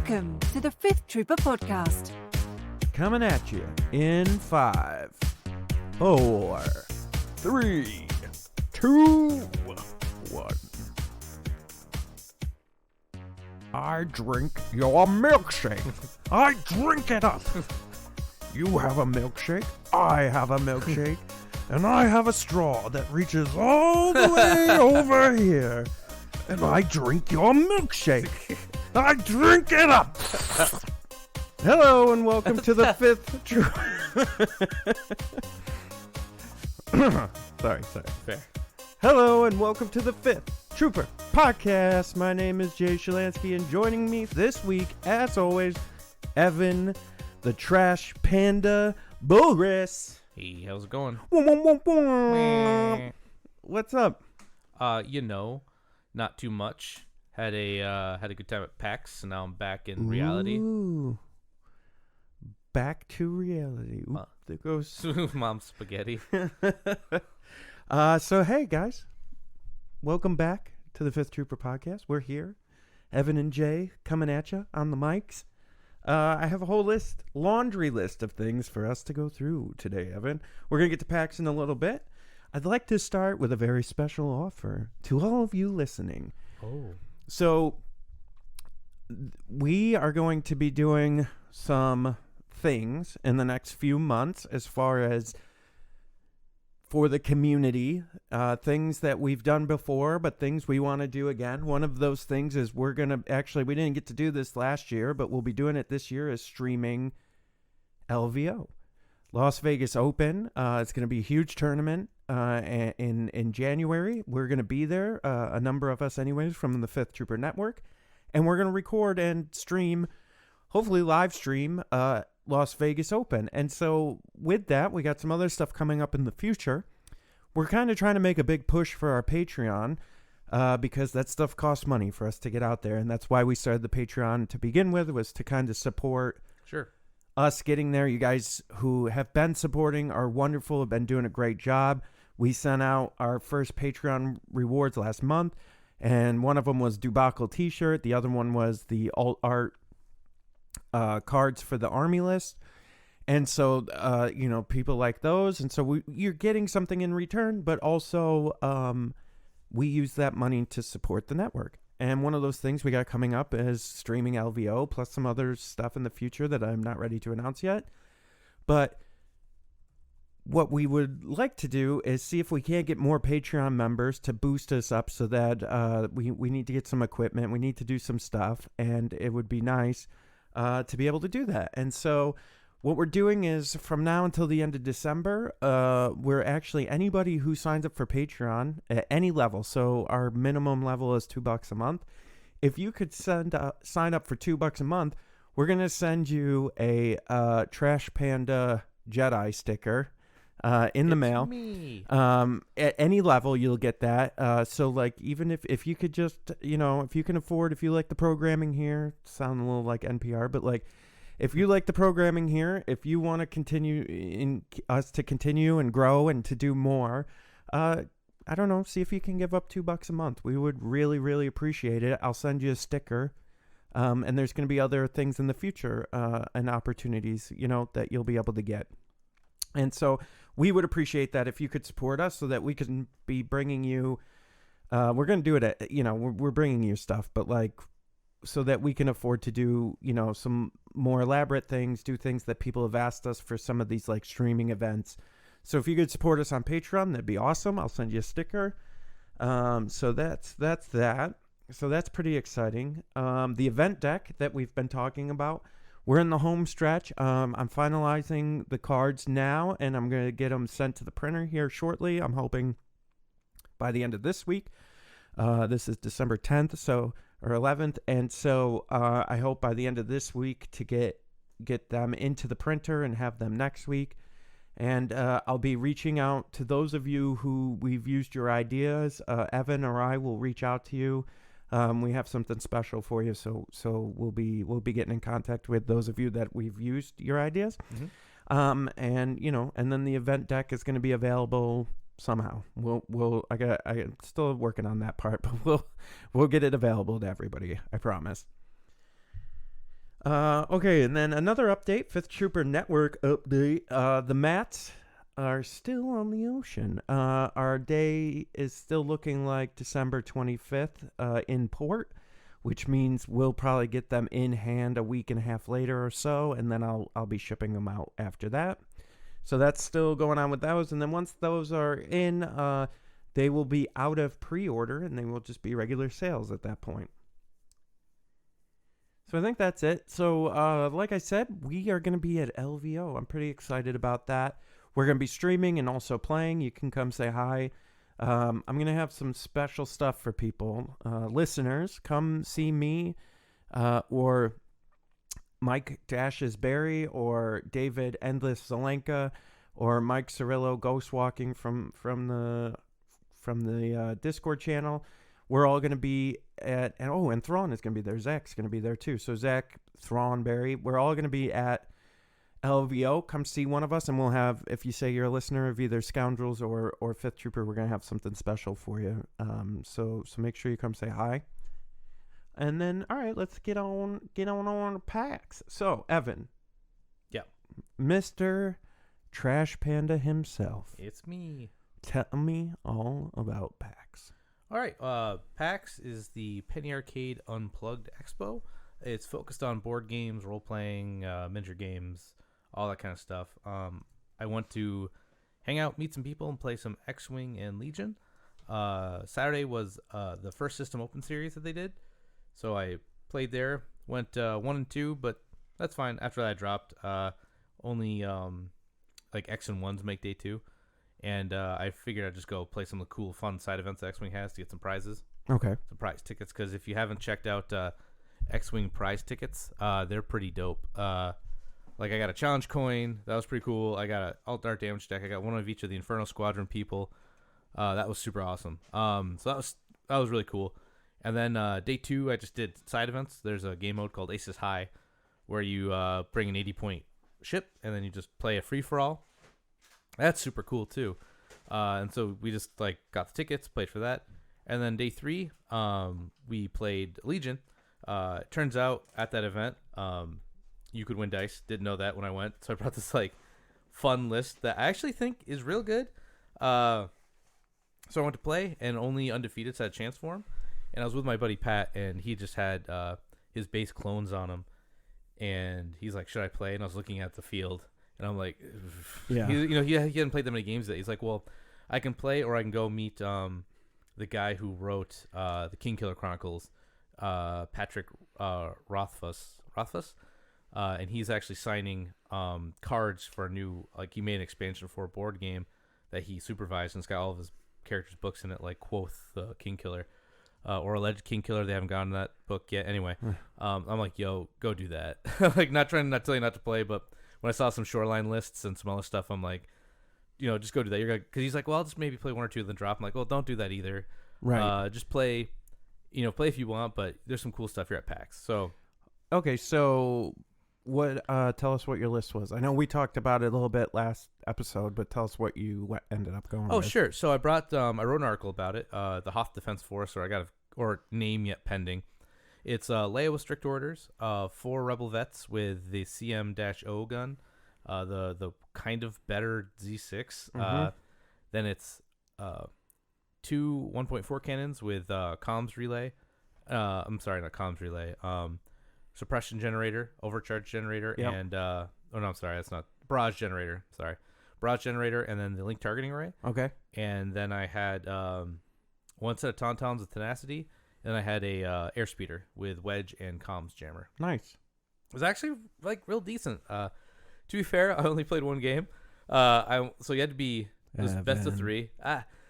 Welcome to the Fifth Trooper Podcast. Coming at you in 5, 4, 3, 2, 1. I drink your milkshake. I drink it up. You have a milkshake. I have a milkshake. And I have a straw that reaches all the way over here. And I drink your milkshake. I drink it up. Hello and welcome to the Fifth Trooper. Sorry. Fair. Hello and welcome to the Fifth Trooper Podcast. My name is Jay Shalansky, and joining me this week, as always, Evan, the Trash Panda Boris. Hey, how's it going? What's up? Not too much. Had a good time at PAX, and now I'm back in reality. Ooh. Back to reality. Ooh, there goes Mom's spaghetti. So hey guys, welcome back to the Fifth Trooper Podcast. We're here, Evan and Jay coming at you on the mics. I have a whole laundry list of things for us to go through today, Evan. We're gonna get to PAX in a little bit. I'd like to start with a very special offer to all of you listening. Oh. So we are going to be doing some things in the next few months as far as for the community, things that we've done before, but things we want to do again. One of those things is we didn't get to do this last year, but we'll be doing it this year, is streaming LVO. Las Vegas Open. It's going to be a huge tournament in January. We're going to be there, a number of us anyways, from the Fifth Trooper Network, and we're going to record and stream, hopefully live stream, Las Vegas Open. And so with that, we got some other stuff coming up in the future. We're kind of trying to make a big push for our Patreon, because that stuff costs money for us to get out there, and that's why we started the Patreon to begin with, was to kind of support us getting there. You guys who have been supporting are wonderful, have been doing a great job. We sent out our first Patreon rewards last month, and one of them was Dubacle t-shirt. The other one was the alt art cards for the Army list. And so, people like those. And so you're getting something in return, but also we use that money to support the network. And one of those things we got coming up is streaming LVO, plus some other stuff in the future that I'm not ready to announce yet. But what we would like to do is see if we can't get more Patreon members to boost us up, so that we need to get some equipment. We need to do some stuff, and it would be nice to be able to do that. And so what we're doing is, from now until the end of December, we're actually, anybody who signs up for Patreon at any level, so our minimum level is $2 a month. If you could sign up for $2 a month, we're going to send you a Trash Panda Jedi sticker in the mail. Me. At any level, you'll get that. So like, even if you could just, if you can afford, if you like the programming here, sound a little like NPR, but like, if you like the programming here, if you want to continue and grow and to do more, I don't know, see if you can give up $2 a month. We would really, really appreciate it. I'll send you a sticker. And there's going to be other things in the future, and opportunities, that you'll be able to get. And so we would appreciate that if you could support us, so that we can be bringing you, we're going to do it at, we're bringing you stuff, but like, so that we can afford to do, some more elaborate things, do things that people have asked us for, some of these like streaming events. So if you could support us on Patreon, that'd be awesome. I'll send you a sticker. So that's that. So that's pretty exciting. The event deck that we've been talking about, we're in the home stretch. I'm finalizing the cards now, and I'm going to get them sent to the printer here shortly. I'm hoping by the end of this week. This is December 10th, or 11th. And so I hope by the end of this week to get them into the printer and have them next week. And I'll be reaching out to those of you who we've used your ideas. Evan or I will reach out to you. We have something special for you, so we'll be getting in contact with those of you that we've used your ideas. Mm-hmm. And then the event deck is going to be available somehow. I'm still working on that part, but we'll get it available to everybody, I promise. Okay, and then another update, Fifth Trooper Network update. The mats are still on the ocean. Our day is still looking like December 25th in port, which means we'll probably get them in hand a week and a half later or so, and then I'll be shipping them out after that. So that's still going on with those, and then once those are in, they will be out of pre-order, and they will just be regular sales at that point. So I think that's it. So like I said, we are going to be at LVO. I'm pretty excited about that. We're going to be streaming and also playing. You can come say hi. I'm going to have some special stuff for people. Listeners, come see me or Mike Dashes Berry or David Endless Zelenka or Mike Cirillo Ghost Walking from the Discord channel. We're all going to be at, and Thrawn is going to be there. Zach's going to be there too. So Zach, Thrawn, Barry, we're all going to be at LVO. Come see one of us, and we'll have, if you say you're a listener of either Scoundrels or Fifth Trooper, we're going to have something special for you. So make sure you come say hi. And then, all right, let's get on PAX. So, Evan. Yeah. Mr. Trash Panda himself. It's me. Tell me all about PAX. All right, PAX is the Penny Arcade Unplugged Expo. It's focused on board games, role-playing, miniature games, all that kind of stuff. I went to hang out, meet some people, and play some X-Wing and Legion. Saturday was the first System Open series that they did, so I played there. Went 1 and 2, but that's fine. After that, I dropped. Only like X and 1s make day 2. And I figured I'd just go play some of the cool, fun side events that X-Wing has to get some prizes. Okay. Some prize tickets, because if you haven't checked out X-Wing prize tickets, they're pretty dope. Like, I got a challenge coin. That was pretty cool. I got an alt-art damage deck. I got one of each of the Inferno Squadron people. That was super awesome. So that was really cool. And then day 2, I just did side events. There's a game mode called Aces High, where you bring an 80-point ship, and then you just play a free-for-all. That's super cool too. And so we just got the tickets, played for that. And then day 3, we played Legion. Turns out at that event, you could win dice. Didn't know that when I went. So I brought this fun list that I actually think is real good. So I went to play, and only Undefeateds had a chance for him. And I was with my buddy Pat, and he just had his base clones on him. And he's like, should I play? And I was looking at the field. And I'm like, yeah. He hadn't played that many games yet. He's like, well, I can play, or I can go meet the guy who wrote the King Killer Chronicles, Patrick Rothfuss, and he's actually signing cards for a new, he made an expansion for a board game that he supervised, and it's got all of his characters' books in it, like Quoth the King Killer, or Alleged King Killer. They haven't gotten that book yet. Anyway, I'm like, yo, go do that. Not tell you not to play, but when I saw some Shoreline lists and some other stuff, I'm like, just go do that. Because he's like, well, I'll just maybe play 1 or 2 and then drop. I'm like, well, don't do that either. Right. Just play, play if you want, but there's some cool stuff here at PAX. So, okay, so what? Tell us what your list was. I know we talked about it a little bit last episode, but tell us what you ended up going with. Oh, sure. So I brought, I wrote an article about it. The Hoth Defense Force, or name yet pending. It's Leia with strict orders, 4 Rebel vets with the CM-0 gun, the kind of better Z6. Mm-hmm. Then it's 2 1.4 cannons with comms relay. I'm sorry, not comms relay. Suppression generator, overcharge generator, yep. And oh no, I'm sorry, that's not barrage generator. Sorry, barrage generator, and then the link targeting array. Okay. And then I had 1 set of tauntauns with tenacity. And I had a airspeeder with wedge and comms jammer. Nice. It was actually real decent. To be fair, I only played 1 game. So you had to be best of 3.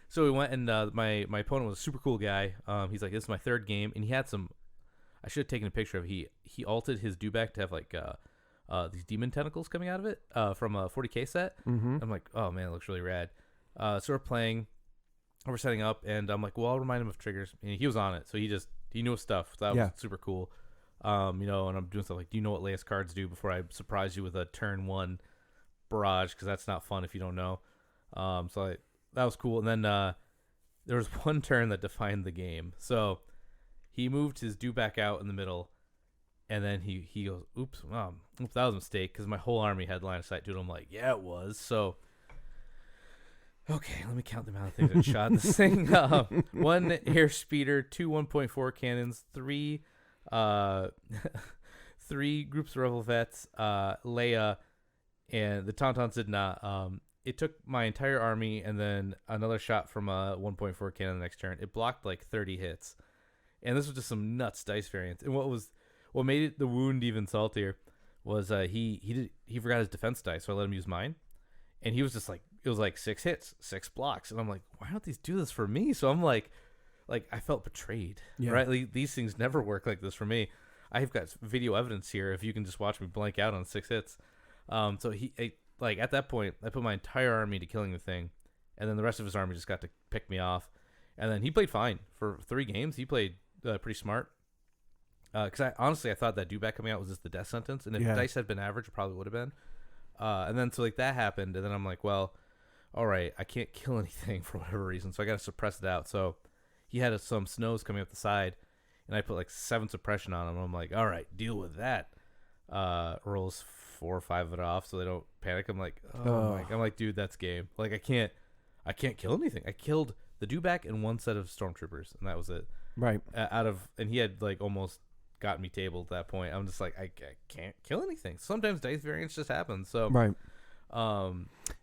So we went, and my opponent was a super cool guy. He's like, this is my 3rd game, and he had some. I should have taken a picture of. He altered his dewback to have these demon tentacles coming out of it from a 40k set. Mm-hmm. I'm like, oh man, it looks really rad. So we're playing. We're setting up, and I'm like, well, I'll remind him of triggers. And he was on it, so he knew his stuff. So that was super cool. And I'm doing stuff like, do you know what Leia's cards do before I surprise you with a turn 1 barrage? Because that's not fun if you don't know. So that was cool. And then there was 1 turn that defined the game. So he moved his dewback out in the middle, And then he goes, oops, that was a mistake, because my whole army had line of sight to it. I'm like, yeah, it was. So, okay, let me count the amount of things I shot this thing. 1 air speeder, 2 1.4 cannons, 3 3 groups of rebel vets, Leia, and the Tauntauns did not. It took my entire army and then another shot from a 1.4 cannon the next turn. It blocked like 30 hits. And this was just some nuts dice variance. And what made it the wound even saltier was he forgot his defense dice, so I let him use mine. And he was just like, it was like 6 hits, 6 blocks. And I'm like, why don't these do this for me? So I'm like I felt betrayed, right? Like, these things never work like this for me. I've got video evidence here if you can just watch me blank out on 6 hits. So at that point, I put my entire army to killing the thing, and then the rest of his army just got to pick me off. And then he played fine for 3 games. He played pretty smart. Because I thought that Dewback coming out was just the death sentence, and if dice had been average, it probably would have been. And then so that happened, and then I'm like, well, all right, I can't kill anything for whatever reason, so I got to suppress it out. So he had some snows coming up the side, and I put like 7 suppression on him. And I'm like, all right, deal with that. Rolls 4 or 5 of it off so they don't panic. I'm like, I'm like, dude, that's game. Like, I can't kill anything. I killed the Dewback and 1 set of stormtroopers, and that was it. Right. And he had like almost got me tabled at that point. I'm just like, I can't kill anything. Sometimes dice variance just happens. So right.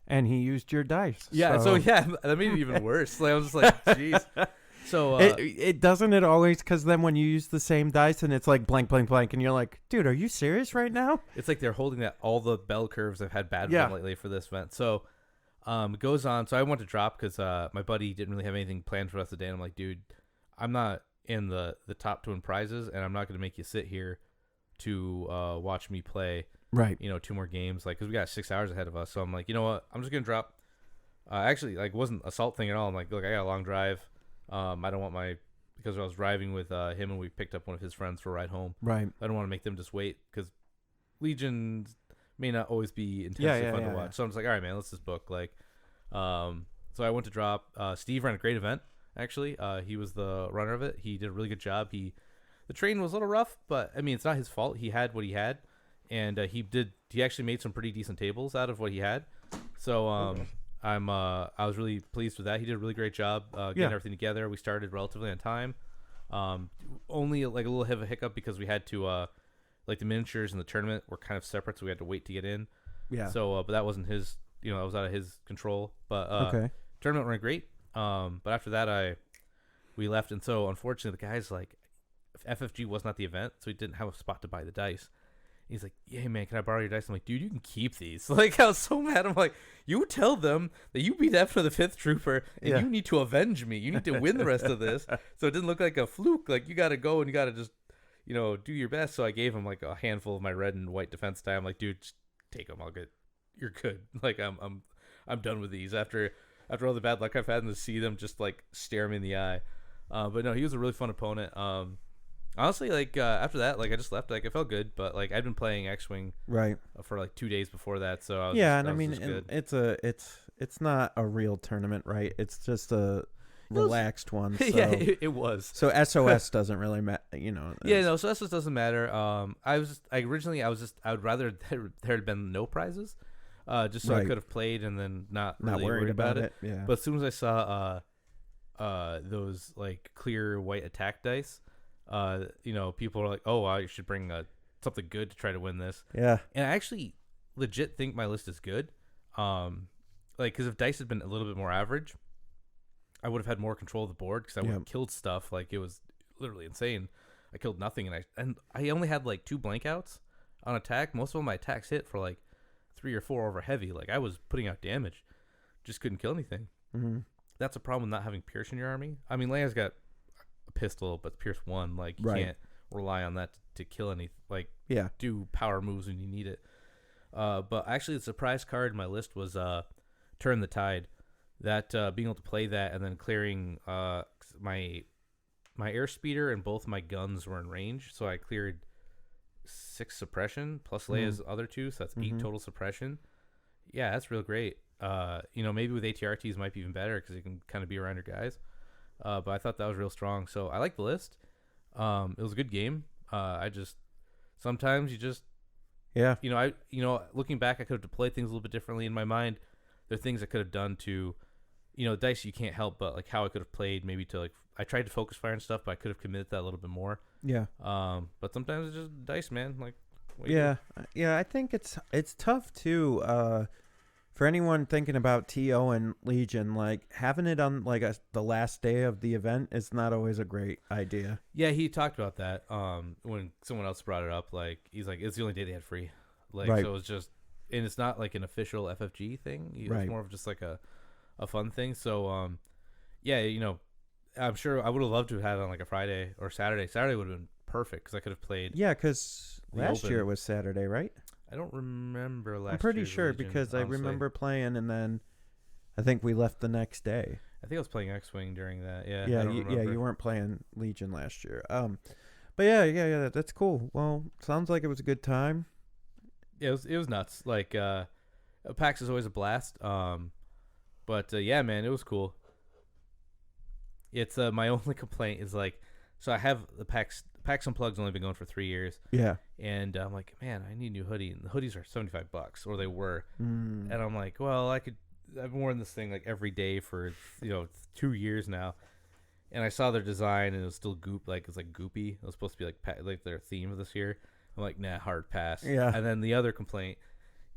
And he used your dice. Yeah. So that made it even worse. Like, I was just like, jeez. So it doesn't it always, because then when you use the same dice and it's like blank, blank, blank, and you're like, dude, are you serious right now? It's like they're holding that all the bell curves I've had bad with them lately for this event. So it goes on. So I went to drop because my buddy didn't really have anything planned for us today. And I'm like, dude, I'm not in the top to win prizes, and I'm not going to make you sit here to watch me play. Right. 2 more games, like, because we got 6 hours ahead of us. So I'm like, you know what? I'm just gonna drop. Actually, like, wasn't assault thing at all. I'm like, look, I got a long drive. I don't want because I was driving with him, and we picked up one of his friends for a ride home. Right. I don't want to make them just wait, because Legion may not always be intensely fun to watch. So I'm just like, all right, man, let's just book. Like, so I went to drop. Steve ran a great event. Actually, he was the runner of it. He did a really good job. The train was a little rough, but I mean, it's not his fault. He had what he had, and he actually made some pretty decent tables out of what he had. So I was really pleased with that. He did a really great job getting everything together. We started relatively on time. Only like a little bit of a hiccup because we had to like the miniatures and the tournament were kind of separate, so we had to wait to get in. Yeah. So but that wasn't his. That was out of his control. But tournament went great. But after that, we left, and so unfortunately, the guy's like, FFG was not the event, so he didn't have a spot to buy the dice. He's like, "Yeah, man, can I borrow your dice?" I'm like, "Dude, you can keep these." Like, I was so mad. I'm like, "You tell them that you beat after the 5th trooper, and you need to avenge me. You need to win the rest of this, so it didn't look like a fluke. Like, you got to go and you got to just, do your best." So I gave him like a handful of my red and white defense die. I'm like, "Dude, just take them. You're good. Like, I'm done with these after all the bad luck I've had, and to see them just like stare me in the eye." But no, he was a really fun opponent. Honestly, like after that, like I just left. Like, I felt good, but like I'd been playing X-Wing for like 2 days before that, so I was it's not a real tournament, right? It's just a relaxed one. So. Yeah, it was. So SOS doesn't really matter, Yeah, no, so SOS doesn't matter. I would rather there had been no prizes. Just so I could have played and then not really worried about it. Yeah. But as soon as I saw those like clear white attack dice, people are like, "Oh, I should bring something good to try to win this." Yeah. And I actually legit think my list is good. Because if dice had been a little bit more average, I would have had more control of the board, because I would have killed stuff. Like, it was literally insane. I killed nothing, and I only had like 2 blank outs on attack. Most of them my attacks hit for like 3 or 4 over heavy. Like, I was putting out damage, just couldn't kill anything. Mm-hmm. That's a problem with not having Pierce in your army. I mean, Leia's got a pistol, but Pierce 1. Like, you can't rely on that to kill any. Like, do power moves when you need it. But actually, the surprise card in my list was Turn the Tide. That being able to play that and then clearing my airspeeder and both my guns were in range, so I cleared 6 suppression plus Leia's other 2, so that's 8 total suppression. Yeah, that's real great. Maybe with ATRTs might be even better because you can kind of be around your guys. But I thought that was real strong, so I like the list. It was a good game. sometimes you just, Yeah. looking back, I could have deployed things a little bit differently in my mind. There are things I could have done to, dice you can't help, but like how I could have played maybe to like, I tried to focus fire and stuff, but I could have committed that a little bit more. Yeah. But sometimes it's just dice, man. Like, Yeah. I think it's tough too. For anyone thinking about TO and Legion, like having it on like the last day of the event is not always a great idea. Yeah, he talked about that. When someone else brought it up, like he's like, it's the only day they had free. Like, Right. so it's just, and it's not like an official FFG thing. It's Right. more of just like a fun thing. So, yeah, I'm sure I would have loved to have had it on like a Friday or Saturday. Saturday would have been perfect because I could have played. Yeah, because The last Open. year it was Saturday, right? I don't remember last. I'm pretty year's sure Legion, because I honestly. remember playing and then I think we left the next day. I think I was playing X-Wing during that. Yeah. Yeah, I don't remember. you weren't playing Legion last year. But yeah, that's cool. Well, sounds like it was a good time. Yeah, it was nuts. Like, PAX is always a blast. But yeah, man, it was cool. It's my only complaint is like, so I have the PAX Unplugged's only been going for 3 years, Yeah. and I'm like, man, I need a new hoodie, and the hoodies are $75, or they were, Mm. and I'm like, well, I've been wearing this thing like every day for 2 years now, and I saw their design and it was still it's like goopy. It was supposed to be like their theme of this year. I'm like, nah, hard pass. Yeah. And then the other complaint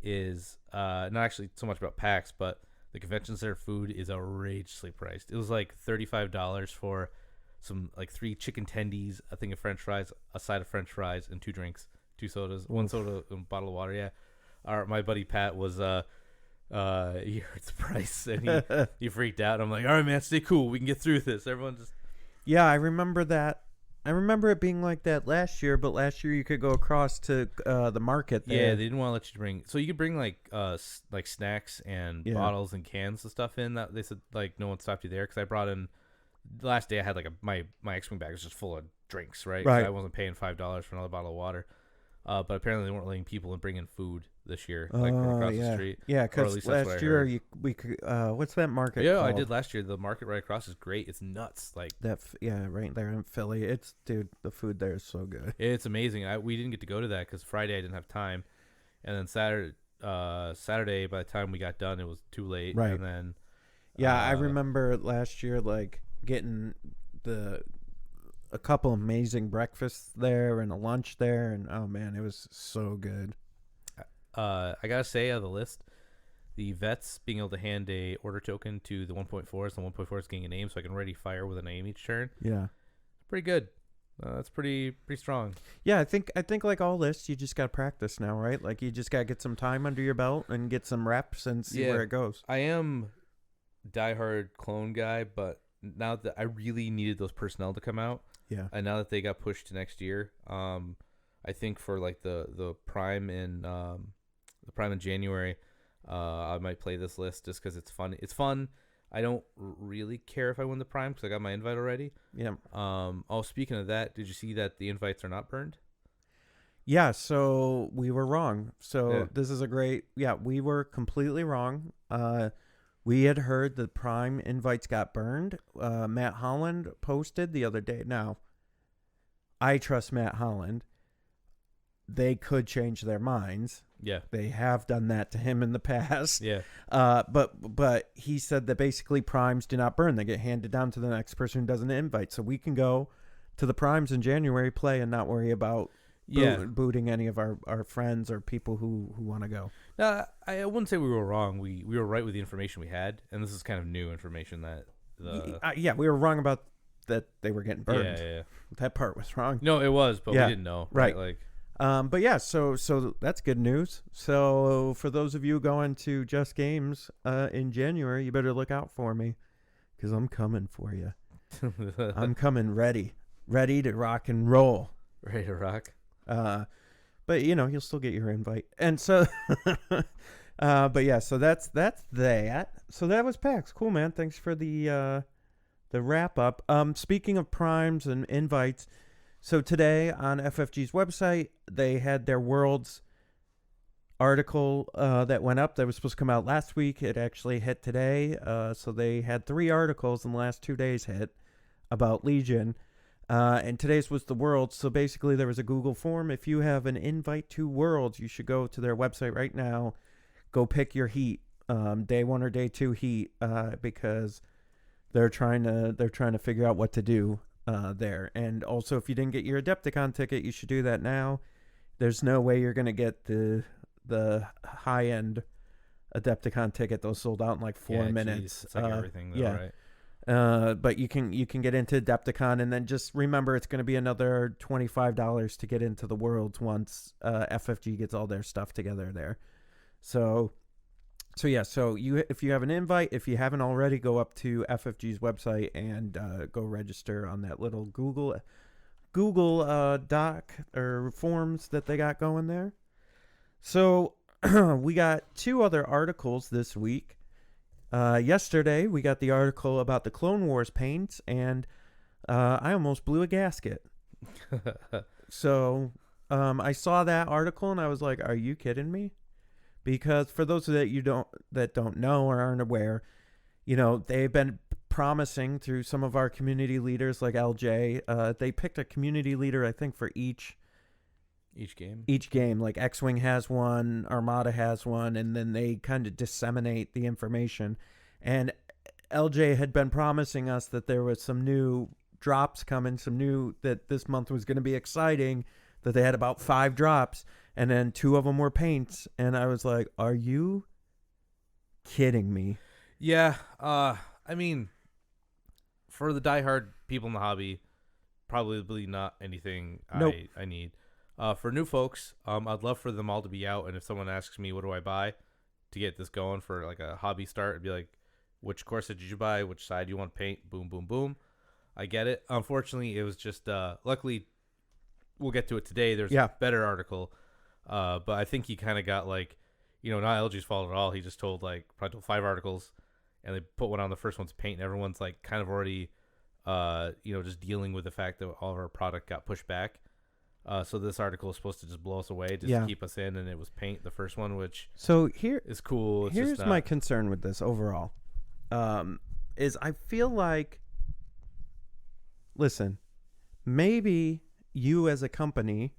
is not actually so much about PAX, but the convention center food is outrageously priced. It was like $35 for some like 3 chicken tendies, a thing of French fries, a side of French fries, and 2 drinks, 2 sodas, 1 soda, and a bottle of water. Yeah. My buddy Pat was he heard the price and he freaked out. I'm like, all right, man, stay cool. We can get through this. Everyone just. Yeah, I remember that. I remember it being like that last year, but last year you could go across to the market there. Yeah, they didn't want to let you bring. So you could bring like snacks and bottles and cans of stuff in. That they said like no one stopped you there because I brought in. The last day I had like my X-Wing bag was just full of drinks, right? Right. So I wasn't paying $5 for another bottle of water. But apparently they weren't letting people bring in food this year, like from across the street. Yeah, Or at because least that's what last I year heard. we could. What's that market? Yeah, called? I did last year. The market right across is great. It's nuts. Like Right there in Philly. Dude, the food there is so good. it's amazing. We didn't get to go to that because Friday I didn't have time, and then Saturday by the time we got done it was too late. Right. And then Yeah, I remember last year like getting a couple amazing breakfasts there and a lunch there, and oh man, it was so good. I gotta say, of the list, the vets being able to hand a order token to the 1.4s, the 1.4 is getting a name, so I can ready fire with a name each turn. Yeah. Pretty good. That's pretty strong. Yeah, I think like all lists, you just got to practice now, right? Like you just got to get some time under your belt and get some reps and see where it goes. I am diehard clone guy, but now that I really needed those personnel to come out, Yeah. and now that they got pushed to next year, I think for like the prime in January, I might play this list just because it's fun. It's fun. I don't really care if I win the prime because I got my invite already. Yeah. Speaking of that, did you see that the invites are not burned? Yeah, so we were wrong. So Yeah. this is we were completely wrong. We had heard the Prime invites got burned. Matt Holland posted the other day. Now, I trust Matt Holland. They could change their minds. Yeah. They have done that to him in the past. Yeah. But he said that basically Primes do not burn. They get handed down to the next person who does an invite. So we can go to the Primes in January, play, and not worry about booting any of our friends or people who want to go. No, I wouldn't say we were wrong. We were right with the information we had, and this is kind of new information that we were wrong about that they were getting burned. Yeah. That part was wrong. No, it was, but we didn't know. Right. Like, but yeah, so that's good news. So for those of you going to Just Games in January, you better look out for me because I'm coming for you. I'm coming ready to rock and roll. Ready to rock. But you'll still get your invite. And so, but yeah, so that's that. So that was PAX. Cool, man. Thanks for the wrap up. Speaking of primes and invites, so today on FFG's website, they had their Worlds article that went up that was supposed to come out last week. It actually hit today. So they had 3 articles in the last 2 days hit about Legion. And today's was the Worlds. So basically, there was a Google form. If you have an invite to Worlds, you should go to their website right now. Go pick your heat, day 1 or day 2 heat, because they're trying to figure out what to do there. And also, if you didn't get your Adepticon ticket, you should do that now. There's no way you're gonna get the high end Adepticon ticket. Those sold out in like 4 minutes. Geez. It's like everything, though, yeah. right? But you can get into Adepticon, and then just remember it's going to be another $25 to get into the Worlds once FFG gets all their stuff together there. So yeah. So if you have an invite, if you haven't already, go up to FFG's website and go register on that little Google Doc or forms that they got going there. So we got 2 other articles this week. Yesterday, we got the article about the Clone Wars paints, and I almost blew a gasket. So I saw that article, and I was like, are you kidding me? Because for those that don't know or aren't aware, they've been promising through some of our community leaders like LJ. They picked a community leader, I think, for each game. Like X-Wing has one, Armada has one, and then they kind of disseminate the information. And LJ had been promising us that there was some new drops coming, that this month was going to be exciting, that they had about 5 drops, and then 2 of them were paints. And I was like, are you kidding me? Yeah. I mean, for the diehard people in the hobby, probably not anything Nope. I need. For new folks, I'd love for them all to be out. And if someone asks me, what do I buy to get this going for like a hobby start, I'd be like, which corset did you buy? Which side do you want to paint? Boom, boom, boom. I get it. Unfortunately, it was just, luckily, we'll get to it today. There's a better article. But I think he kind of got like, not LG's fault at all. He just probably told 5 articles, and they put one on. The first one's paint, and everyone's like kind of already, just dealing with the fact that all of our product got pushed back. So this article is supposed to just blow us away, just keep us in, and it was paint, the first one, which is cool. It's here's just my concern with this overall, is I feel like, listen, maybe you as a company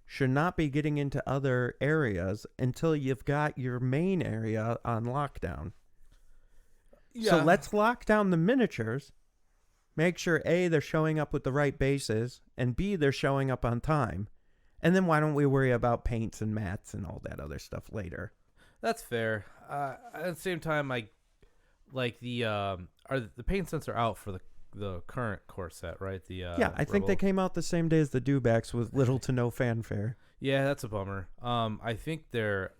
should not be getting into other areas until you've got your main area on lockdown. Yeah. So let's lock down the miniatures. Make sure, A, they're showing up with the right bases, and B, they're showing up on time. And then why don't we worry about paints and mats and all that other stuff later? That's fair. At the same time, I like the paint sets are out for the current core set, right? I think they came out the same day as the Dewbacks with little to no fanfare. Yeah, that's a bummer. I think they're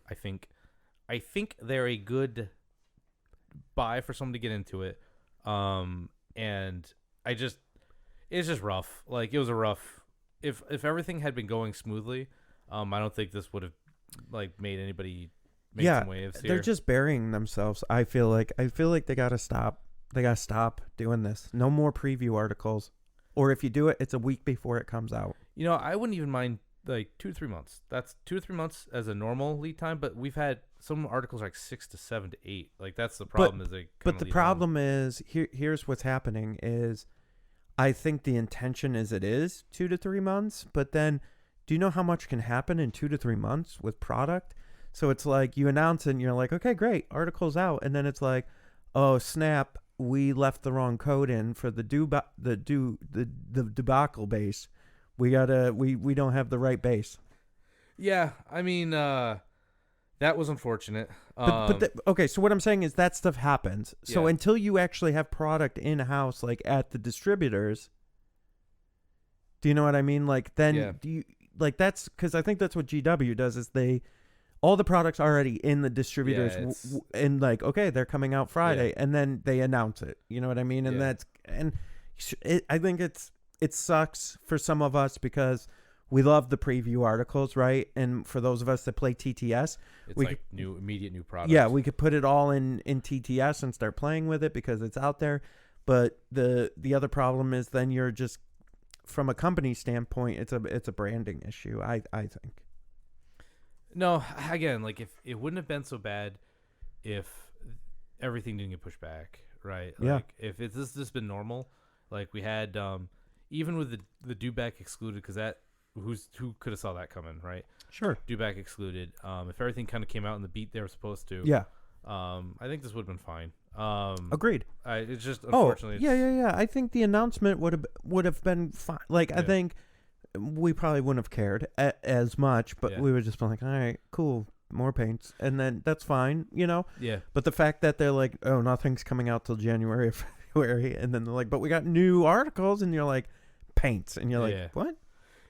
a good buy for someone to get into it. And it's just rough. Like, it was a rough. If everything had been going smoothly, I don't think this would have like made anybody make some waves here. They're just burying themselves. I feel like they gotta stop. They gotta stop doing this. No more preview articles, or if you do it, it's a week before it comes out. I wouldn't even mind like 2 to 3 months. That's 2 to 3 months as a normal lead time. But we've had some articles like 6 to 7 to 8. Like, that's the problem. But the problem is here's what's happening is, I think the intention is it is 2 to 3 months. But then, do you know how much can happen in 2 to 3 months with product? So it's like you announce it and you're like, okay, great, article's out, and then it's like, oh snap, we left the wrong code in for the debacle base. We don't have the right base. Yeah, I mean, that was unfortunate. Okay, so what I'm saying is that stuff happens. So until you actually have product in house, like at the distributors, do you know what I mean? Like, then do you like, that's because I think that's what GW does, is all the products already in the distributors, and like, okay, they're coming out Friday, and then they announce it. You know what I mean? And I think it sucks for some of us because we love the preview articles, right? And for those of us that play TTS, it's like immediate new product. Yeah, we could put it all in TTS and start playing with it because it's out there. But the other problem is then you're just, from a company standpoint, it's a branding issue, I think. No, again, like, if it wouldn't have been so bad if everything didn't get pushed back, right? Like, if this has been normal, like we had, even with the Dewback excluded, because who could have saw that coming, right? Sure. Dewback excluded. If everything kind of came out in the beat they were supposed to, Yeah. I think this would have been fine. Agreed. It's just unfortunately. Yeah. I think the announcement would have been fine. Like, I think we probably wouldn't have cared as much, but we would just been like, all right, cool, more paints, and then that's fine, you know. Yeah. But the fact that they're like, oh, nothing's coming out till January, February, and then they're like, but we got new articles, and you're like, paints, and you're like, what?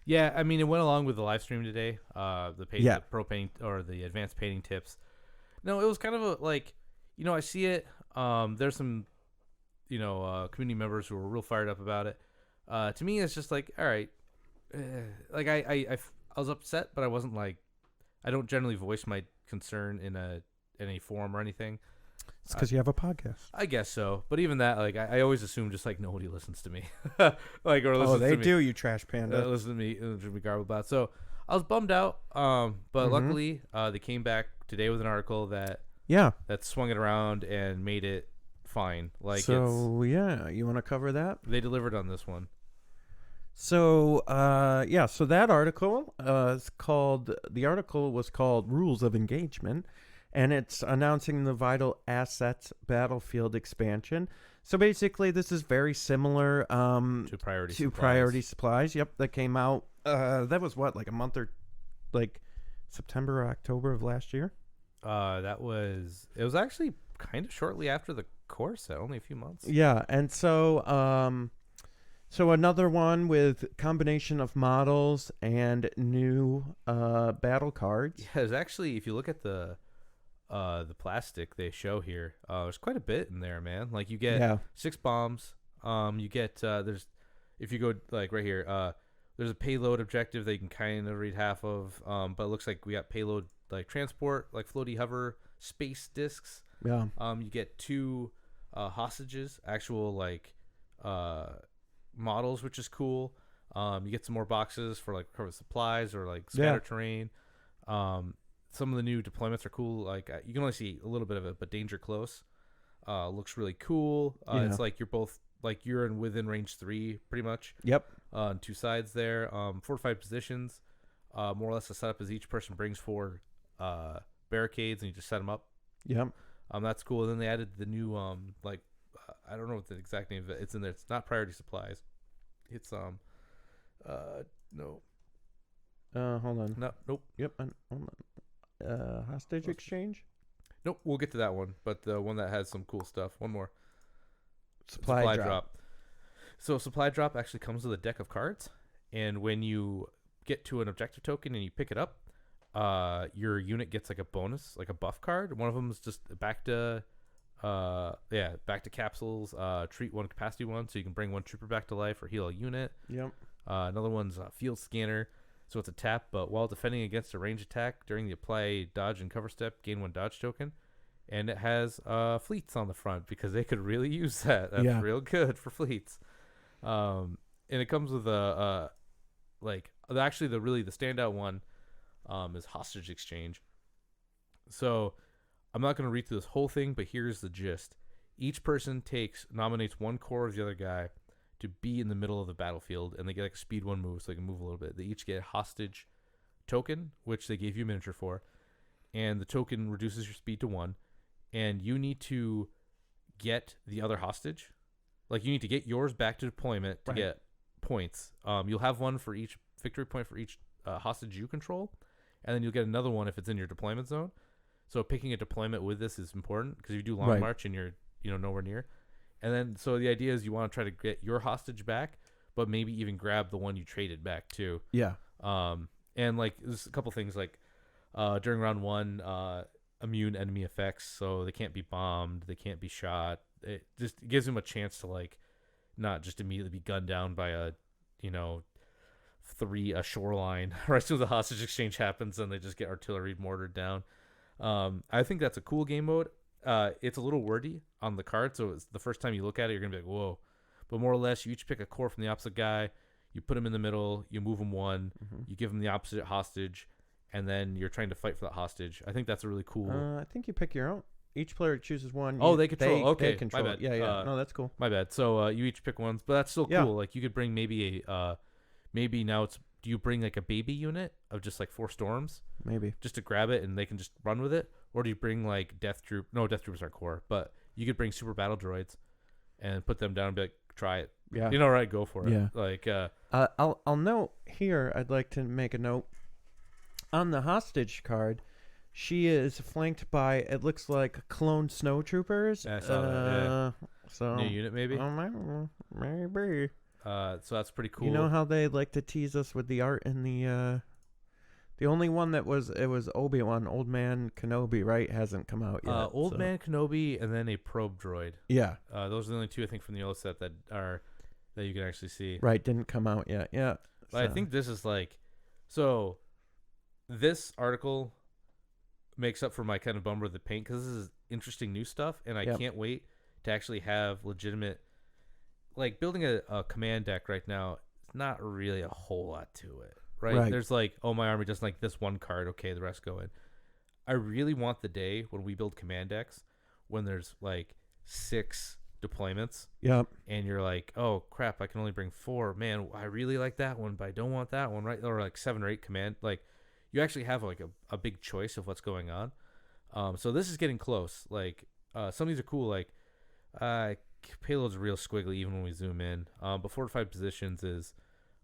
Yeah, I mean, it went along with the live stream today. The pro paint or the advanced painting tips. No, it was kind of I see it. There's some, community members who were real fired up about it. To me, it's just like, all right, I was upset, but I wasn't like, I don't generally voice my concern in a forum or anything. It's because you have a podcast. I guess so, but even that, like, I always assume just like nobody listens to me, or listens they to me. do, you trash panda. Listen to me garble about. So I was bummed out, but luckily they came back today with an article that swung it around and made it fine. Like, so you want to cover that? They delivered on this one. So so that article the article was called Rules of Engagement, and it's announcing the Vital Assets Battlefield expansion. So basically this is very similar to Priority Supplies. Yep, that came out that was like a month or like September or October of last year. It was actually kind of shortly after the core set, only a few months. Yeah, and so so another one with combination of models and new battle cards. Yeah, there's actually, if you look at the plastic they show here, there's quite a bit in there, man. Like, you get 6 bombs. You get there's, if you go like right here, there's a payload objective that you can kind of read half of. But it looks like we got payload like transport, like floaty hover space discs. Yeah. You get 2 hostages, actual like models, which is cool. You get some more boxes for like recovered supplies or like scatter terrain. Some of the new deployments are cool. Like, you can only see a little bit of it, but Danger Close looks really cool. It's like you're both like you're in within range 3 pretty much. Yep. On 2 sides there. Fortified positions. More or less the setup is each person brings 4 barricades and you just set them up. Yep. That's cool. And then they added the new I don't know what the exact name of it. It's in there. It's not Priority Supplies. It's no. Hold on. No. Nope. Yep. Hold on. Hostage exchange. Nope. We'll get to that one. But the one that has some cool stuff. One more. Supply drop. So supply drop actually comes with a deck of cards, and when you get to an objective token and you pick it up, your unit gets like a bonus, like a buff card. One of them is just back to capsules. Treat 1 capacity 1, so you can bring 1 trooper back to life or heal a unit. Yep. Another one's a field scanner, so it's a tap, but while defending against a range attack during the apply dodge and cover step, gain 1 dodge token. And it has fleets on the front because they could really use that. That's real good for fleets. And it comes with the standout one is hostage exchange. So I'm not going to read through this whole thing, but here's the gist. Each person nominates 1 core of the other guy to be in the middle of the battlefield, and they get like a speed 1 move, so they can move a little bit. They each get a hostage token, which they gave you a miniature for, and the token reduces your speed to 1, and you need to get the other hostage. Like, you need to get yours back to deployment to get points. You'll have 1 for each victory point for each hostage you control, and then you'll get another one if it's in your deployment zone. So picking a deployment with this is important because if you do long march and you're nowhere near. And then so the idea is you want to try to get your hostage back, but maybe even grab the one you traded back too. Yeah. And like there's a couple things like during round 1, immune enemy effects, so they can't be bombed, they can't be shot. It just gives them a chance to like not just immediately be gunned down by a shoreline right as soon as the hostage exchange happens, and they just get artillery mortared down. I think that's a cool game mode. It's a little wordy on the card, so it's the first time you look at it, you're gonna be like, whoa. But more or less, you each pick a core from the opposite guy, you put him in the middle, you move him 1, you give him the opposite hostage, and then you're trying to fight for that hostage. I think that's a really cool. I think you pick your own. Each player chooses one. Oh, they control. Okay, they control my it. bad. Yeah. No, that's cool. My bad. So you each pick ones, but that's still Yeah. cool. Like you could bring maybe maybe now it's. Do you bring like a baby unit of just like 4 storms? Maybe. Just to grab it and they can just run with it, or do you bring like Death Troop? No, Death Troopers are core, but you could bring super battle droids and put them down and be like, try it. Yeah. You know, right? Go for it. Yeah. Like, I'll note here. I'd like to make a note on the hostage card. She is flanked by, it looks like, clone snow troopers. I saw that. Yeah. So New unit maybe. Maybe. So that's pretty cool. You know how they like to tease us with the art in the only one that was Obi-Wan, Old Man Kenobi, right? Hasn't come out yet. Old Man Kenobi and then a probe droid. Yeah. Those are the only 2 I think from the old set that you can actually see. Right, didn't come out yet. Yeah. But I think this is like, so this article makes up for my kind of bummer with the paint because this is interesting new stuff, and I can't wait to actually have legitimate, like building a command deck right now. It's not really a whole lot to it, right? There's like, oh, my army doesn't like this one card. Okay, the rest go in. I really want the day when we build command decks when there's like 6 deployments. Yep. And you're like, oh crap, I can only bring 4. Man, I really like that one, but I don't want that one, right? Or like 7 or 8 command. Like you actually have like a big choice of what's going on. So this is getting close. Like some of these are cool. Like payload's real squiggly even when we zoom in. But fortified positions is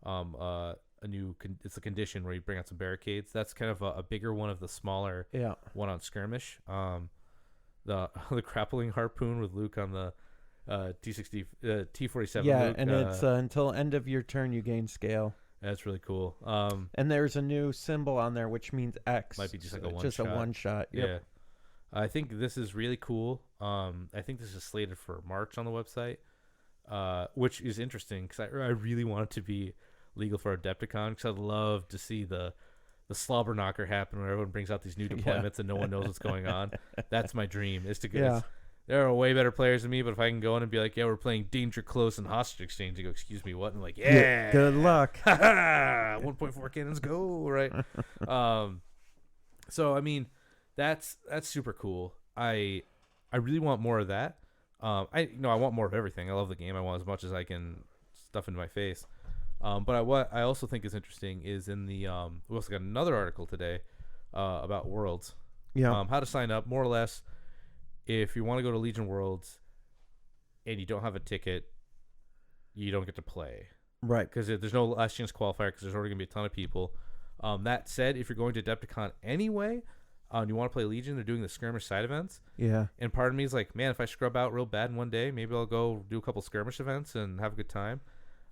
a new. It's a condition where you bring out some barricades. That's kind of a bigger one of the smaller one on skirmish. The grappling harpoon with Luke on the T60 T47. Yeah, Luke, and it's until end of your turn you gain scale. That's really cool. And there's a new symbol on there which means X. Might be just like a one just shot. a one shot. Yep. Yeah. I think this is really cool. I think this is slated for March on the website, which is interesting because I really want it to be legal for Adepticon because I'd love to see the slobber knocker happen where everyone brings out these new deployments and no one knows what's going on. That's my dream is to go. Yeah. There are way better players than me, but if I can go in and be like, yeah, we're playing Danger Close and Hostage Exchange, they go, excuse me, what? And I'm like, yeah. Good luck. 1.4 cannons go, right? So, I mean, that's super cool. I really want more of that. I want more of everything. I love the game. I want as much as I can stuff into my face. But what I also think is interesting is in the we also got another article today about Worlds. Yeah. How to sign up, more or less. If you want to go to Legion Worlds and you don't have a ticket, you don't get to play. Right. Because there's no last chance qualifier because there's already going to be a ton of people. That said, if you're going to Adepticon anyway, and you want to play Legion, they're doing the skirmish side events. Yeah. And part of me is like, man, if I scrub out real bad in one day, maybe I'll go do a couple skirmish events and have a good time.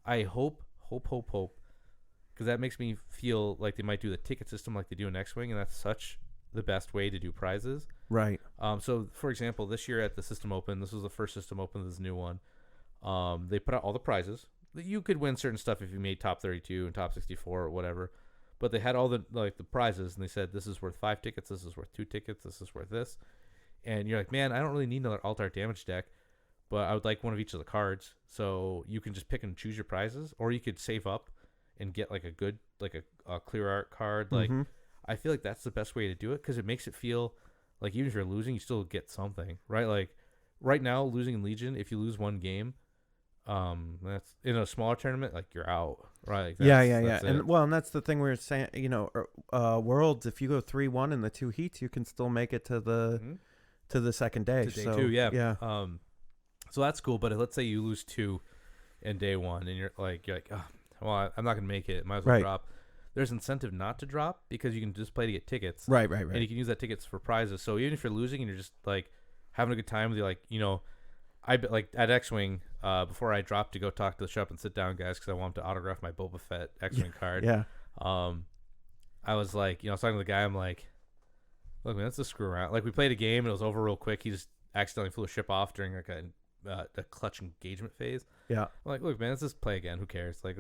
I hope, because that makes me feel like they might do the ticket system like they do in X-Wing, and that's such the best way to do prizes. Right. So, for example, this year at the System Open, this was the first System Open, this new one. They put out all the prizes. You could win certain stuff if you made top 32 and top 64 or whatever. But they had all the prizes, and they said, this is worth 5 tickets, this is worth 2 tickets, this is worth this. And you're like, man, I don't really need another alt-art damage deck, but I would like one of each of the cards. So you can just pick and choose your prizes, or you could save up and get like a good, like a clear art card. Like, I feel like that's the best way to do it because it makes it feel like even if you're losing, you still get something, right? Like right now, losing in Legion, if you lose one game, that's in a smaller tournament, like you're out, right? Like Yeah. that's it. And that's the thing we were saying. Worlds. If you go 3-1 in the 2 heats, you can still make it to the second day. To day so, 2, yeah. Yeah. So that's cool. But let's say you lose 2 in day 1, and you're like, oh, well, I'm not gonna make it. Might as well Right. drop. There's incentive not to drop because you can just play to get tickets. Right. And you can use that tickets for prizes. So even if you're losing and you're just like having a good time with I like at X-Wing before I dropped to go talk to the shop and sit down, guys, because I want to autograph my Boba Fett X-Wing card. Yeah. I was like, I was talking to the guy. I'm like, look, man, let's just screw around. Like we played a game and it was over real quick. He just accidentally flew a ship off during like a clutch engagement phase. Yeah. I'm like, look, man, let's just play again. Who cares? Like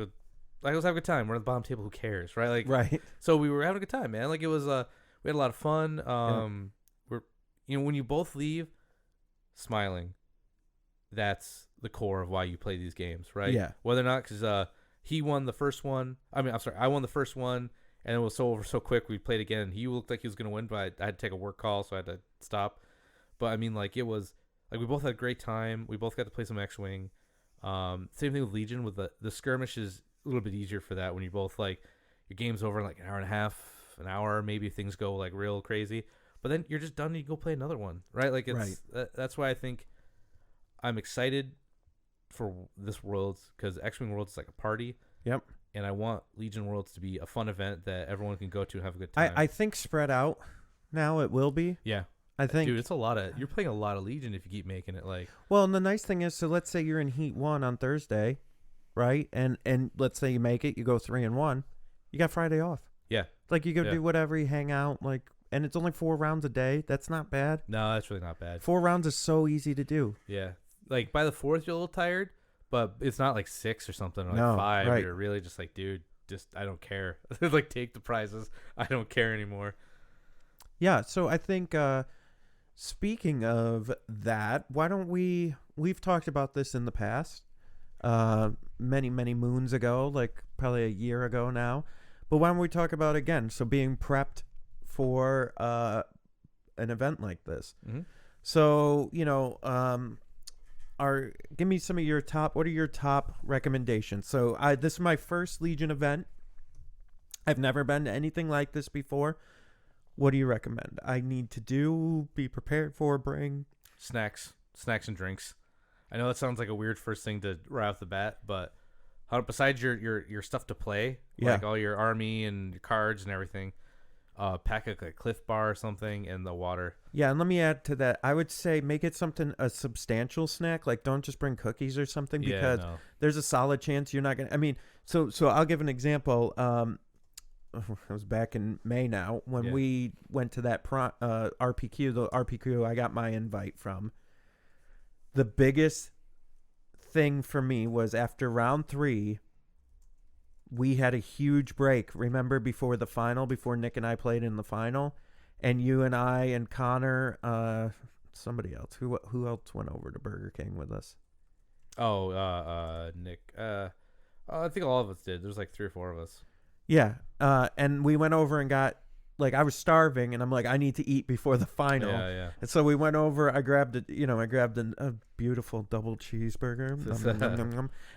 let's have a good time. We're at the bottom table. Who cares, right? Like, right. So we were having a good time, man. Like it was, we had a lot of fun. We're, when you both leave smiling, that's the core of why you play these games, right? Yeah. Whether or not, because he won the first one. I won the first one, and it was so quick. We played again. He looked like he was going to win, but I had to take a work call, so I had to stop. But I mean, like, it was like we both had a great time. We both got to play some X-wing. Same thing with Legion. With the skirmish is a little bit easier for that when you both like your game's over in like an hour and a half, an hour, maybe if things go like real crazy. But then you're just done and you go play another one, right? Like it's that's why I think I'm excited for this Worlds, because X-wing Worlds is like a party. Yep. And I want Legion Worlds to be a fun event that everyone can go to and have a good time. I think spread out now it will be. Yeah. I think, dude, it's a lot of, you're playing a lot of Legion if you keep making it like. Well, and the nice thing is, so let's say you're in Heat 1 on Thursday, right? And let's say you make it, you go 3-1, you got Friday off. Yeah. Like you go do whatever, you hang out, like, and it's only 4 rounds a day. That's not bad. No, that's really not bad. 4 rounds is so easy to do. Yeah. Like by the 4th, you're a little tired, but it's not like 6 or something, or like No, 5. right. You're really just like, dude, just, I don't care. Like, take the prizes. I don't care anymore. Yeah. So I think, speaking of that, why don't we've talked about this in the past, many, many moons ago, like probably a year ago now, but why don't we talk about it again? So being prepped for, an event like this. Mm-hmm. So, give me some of your what are your top recommendations? So this is my first Legion event. I've never been to anything like this before. What do you recommend I need to do, be prepared for, bring? Snacks and drinks. I know that sounds like a weird first thing to right off the bat, but besides your stuff to play, like all your army and your cards and everything, pack a Cliff Bar or something, and the water. Yeah, and let me add to that. I would say make it a substantial snack. Like, don't just bring cookies or something, because there's a solid chance you're not going to. I mean, so I'll give an example. It was back in May now when we went to that RPQ, the RPQ I got my invite from. The biggest thing for me was after round 3, we had a huge break. Remember before Nick and I played in the final, and you and I and Connor, somebody else, who else went over to Burger King with us? Nick. I think all of us did. There's like 3 or 4 of us. Yeah. And we went over and got, like, I was starving, and I'm like, I need to eat before the final. Yeah. And so we went over. I grabbed a beautiful double cheeseburger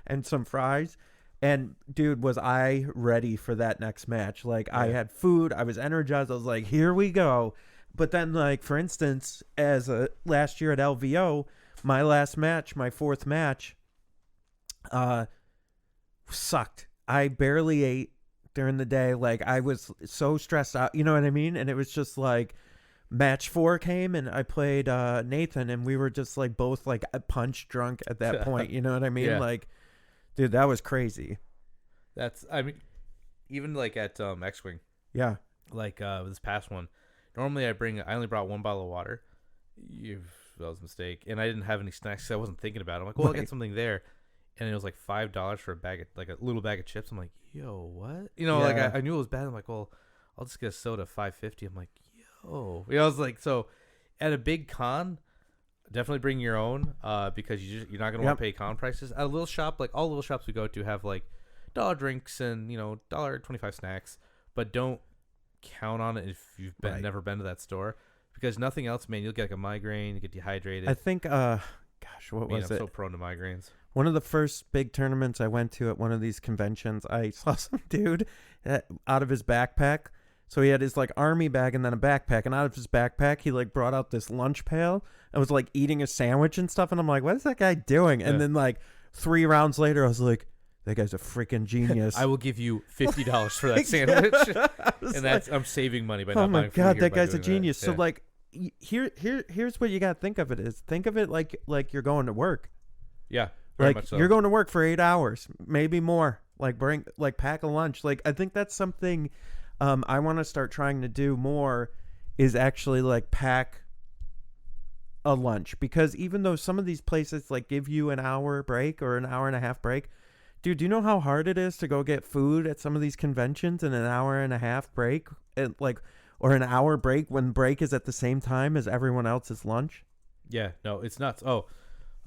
and some fries. And dude, was I ready for that next match? Like, I had food, I was energized. I was like, here we go. But then, like, for instance, last year at LVO, my last match, my 4th match, sucked. I barely ate during the day. Like, I was so stressed out, you know what I mean? And it was just like, match 4 came, and I played Nathan, and we were just like both like punch drunk at that point, you know what I mean? Yeah. Like, dude, that was crazy. I mean, even like at X-wing, Yeah. like this past one, normally I only brought 1 bottle of water. That was a mistake, and I didn't have any snacks, so I wasn't thinking about it. I'm like, well, I'll get something there, and it was like $5 for a little bag of chips. I'm like, yo, what? Like I knew it was bad. I'm like, well, I'll just get a soda, $5.50. I'm like, yo, I was like, so at a big con, definitely bring your own, because you're not gonna want to pay con prices. At a little shop, like all little shops we go to have like $1 drinks and $1.25 snacks, but don't count on it if you've never been to that store, because nothing else, man, you'll get like a migraine, you get dehydrated. I think what was it? I'm so prone to migraines. One of the first big tournaments I went to at one of these conventions, I saw some dude out of his backpack. So he had his like army bag and then a backpack, and out of his backpack he like brought out this lunch pail and was like eating a sandwich and stuff, and I'm like, what is that guy doing? And then like 3 rounds later I was like, that guy's a freaking genius. I will give you $50 for that sandwich. And I'm saving money by not buying food. Oh my god, that guy's a genius. That. So like here's what you got to think of it is. Think of it like you're going to work. Yeah. Very Like much so. you're going to work for 8 hours, maybe more. Like pack a lunch. Like I think that's something I want to start trying to do more, is actually like pack a lunch, because even though some of these places like give you an hour break or an hour and a half break, dude, do you know how hard it is to go get food at some of these conventions in an hour and a half break, and or an hour break when break is at the same time as everyone else's lunch? Yeah, no, it's nuts.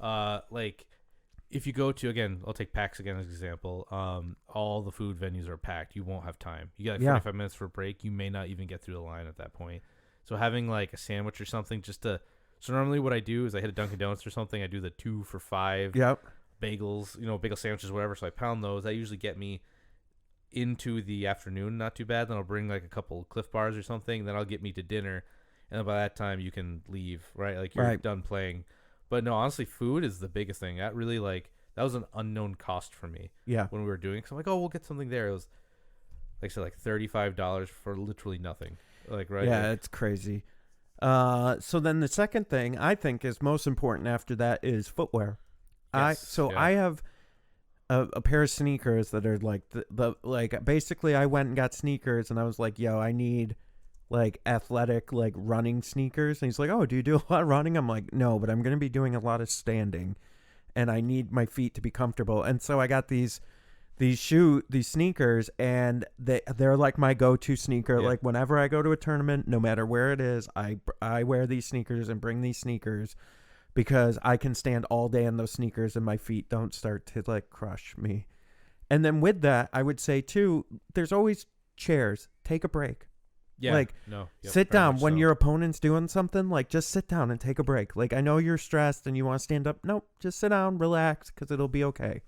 Like if you go to, again, I'll take PAX again as an example. All the food venues are packed. You won't have time. You got like 45 minutes for a break. You may not even get through the line at that point. So having like a sandwich or something just to So normally what I do is I hit a Dunkin' Donuts or something. I do the 2 for $5 Yep. bagels, bagel sandwiches, whatever. So I pound those. That usually get me into the afternoon, not too bad. Then I'll bring like a couple Cliff Bars or something. Then I'll get me to dinner, and then by that time you can leave, right? Like you're done playing. But no, honestly, food is the biggest thing. That really that was an unknown cost for me. Yeah. When we were doing, because I'm like, oh, we'll get something there. It was like I said, like $35 for literally nothing. Like right. Yeah, it's crazy. So then the second thing I think is most important after that is footwear. Yes, I have a pair of sneakers that are like like basically I went and got sneakers and I was like, yo, I need like athletic like running sneakers. And he's like, oh, do you do a lot of running? I'm like, no, but I'm going to be doing a lot of standing and I need my feet to be comfortable. And so I got these sneakers, and they're like my go-to sneaker. Yeah. Like whenever I go to a tournament, no matter where it is, I wear these sneakers and bring these sneakers because I can stand all day in those sneakers and my feet don't start to like crush me. And then with that, I would say too, there's always chairs. Take a break. Yeah. Like sit down when your opponent's doing something. Like just sit down and take a break. Like I know you're stressed and you want to stand up. Nope, just sit down, relax, because it'll be okay.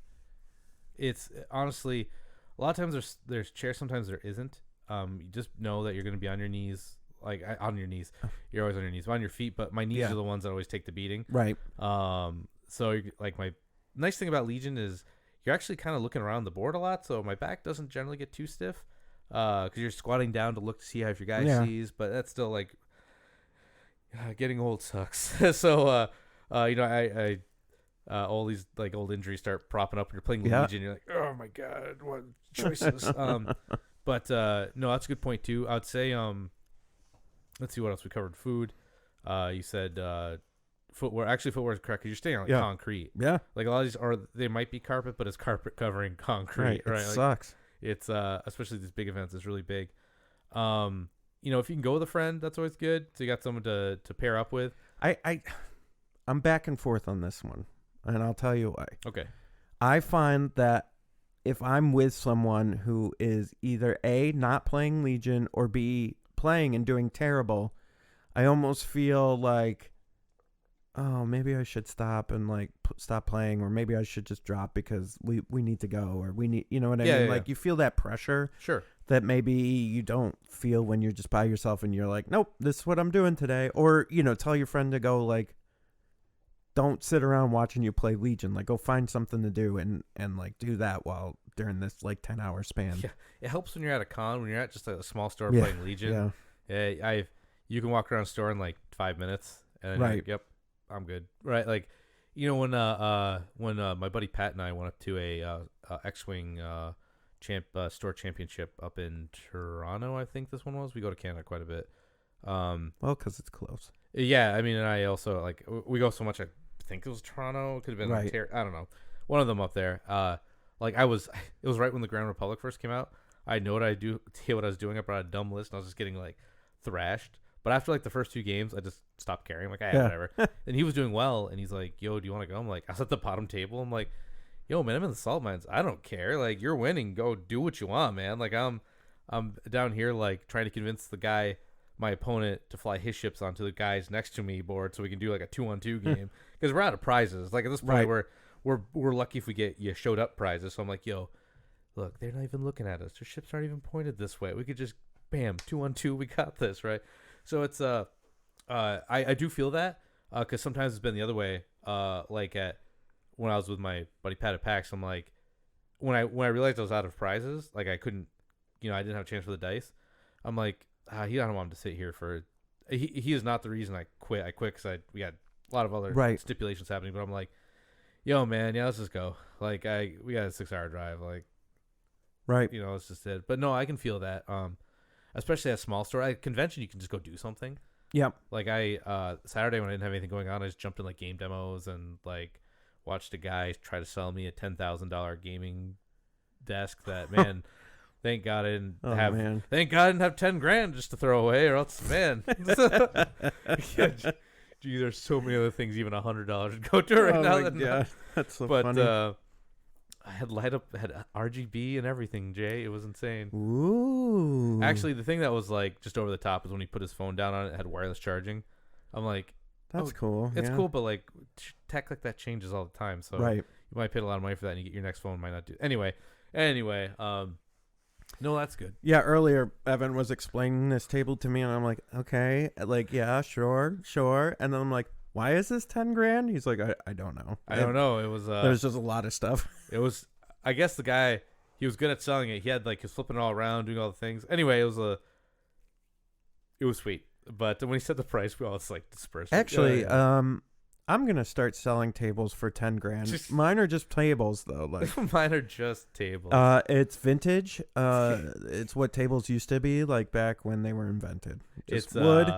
It's honestly a lot of times there's chairs, sometimes there isn't. You just know that you're going to be on your knees, like on your knees. You're always on your knees, on your feet, but my knees are the ones that always take the beating. Right. So like my nice thing about Legion is you're actually kind of looking around the board a lot, so my back doesn't generally get too stiff because you're squatting down to look to see how if your guy sees, but that's still like getting old sucks. So I all these like old injuries start propping up. When you're playing Legion, you're like, oh my god, what choices? But no, that's a good point too. I would say, let's see what else we covered. Food. You said footwear. Actually, footwear is correct because you're staying on like concrete. Yeah. Like a lot of these they might be carpet, but it's carpet covering concrete. Right. It like, sucks. It's especially these big events. It's really big. If you can go with a friend, that's always good. So you got someone to pair up with. I'm back and forth on this one. And I'll tell you why. Okay. I find that if I'm with someone who is either A, not playing Legion, or B, playing and doing terrible, I almost feel like, oh, maybe I should stop and like stop playing, or maybe I should just drop because we need to go, or we need, you know what I mean? Yeah. Like you feel that pressure. Sure. That maybe you don't feel when you're just by yourself and you're like, nope, this is what I'm doing today. Or, tell your friend to go like, don't sit around watching you play Legion. Like, go find something to do and like do that during this like 10-hour span. Yeah, it helps when you're at a con. When you're at just a small store playing Legion. Yeah, you can walk around a store in like 5 minutes, and then you're like, yep, I'm good. Right, like when my buddy Pat and I went up to a X-wing store championship up in Toronto. I think this one was. We go to Canada quite a bit. Well, because it's close. Yeah, I mean, and I also like we go so much. I think it was Toronto. It could have been Ontario. I don't know. One of them up there. It was right when the Grand Republic first came out. I know what I was doing. I brought a dumb list, and I was just getting like thrashed. But after like the first 2 games, I just stopped caring. I'm like, whatever. And he was doing well, and he's like, yo, do you want to go? I'm like, I was at the bottom table. I'm like, yo, man, I'm in the salt mines. I don't care. Like, you're winning. Go do what you want, man. Like, I'm down here like trying to convince my opponent to fly his ships onto the guys next to me board so we can do like a 2-on-2 game because we're out of prizes. Like at this point, we're lucky if we get showed up prizes. So I'm like, yo, look, they're not even looking at us. Their ships aren't even pointed this way. We could just bam 2-on-2. We got this, right? So it's I do feel that because sometimes it's been the other way. Like when I was with my buddy Pat at PAX, I'm like when I realized I was out of prizes, like I couldn't, I didn't have a chance for the dice. I'm like. I don't want him to sit here for. He is not the reason I quit. I quit because we had a lot of other stipulations happening. But I'm like, yo, man, let's just go. Like we got a 6-hour drive. Like, it's just it. But no, I can feel that. Especially at a small store, at convention, you can just go do something. Yeah. Like Saturday when I didn't have anything going on, I just jumped in like game demos and like watched a guy try to sell me a $10,000 gaming desk. That man. Thank God I didn't Thank God I didn't have $10,000 just to throw away, or else, man. Gee, there's so many other things even $100 would go to right now. Yeah, that's so funny. I had had RGB and everything, Jay. It was insane. Ooh. Actually, the thing that was like just over the top is when he put his phone down on it, had wireless charging. I'm like, That's cool. It's yeah. cool, but like tech like that changes all the time. So Right. you might pay a lot of money for that, and you get your next phone might not do. Anyway, no, that's good. Yeah, earlier Evan was explaining this table to me, and I'm like, okay, like, yeah, sure. And then I'm like, why is this 10 grand? He's like, I don't know. I don't know. It was There's just a lot of stuff. it was. I guess the guy, he was good at selling it. He had like his flipping it all around, doing all the things. Anyway, it was sweet. But when he said the price, we all just like dispersed. Actually, I'm gonna start selling tables for 10 grand. Mine are just tables though. Like mine are just tables. It's vintage. It's what tables used to be like back when they were invented. Just it's wood,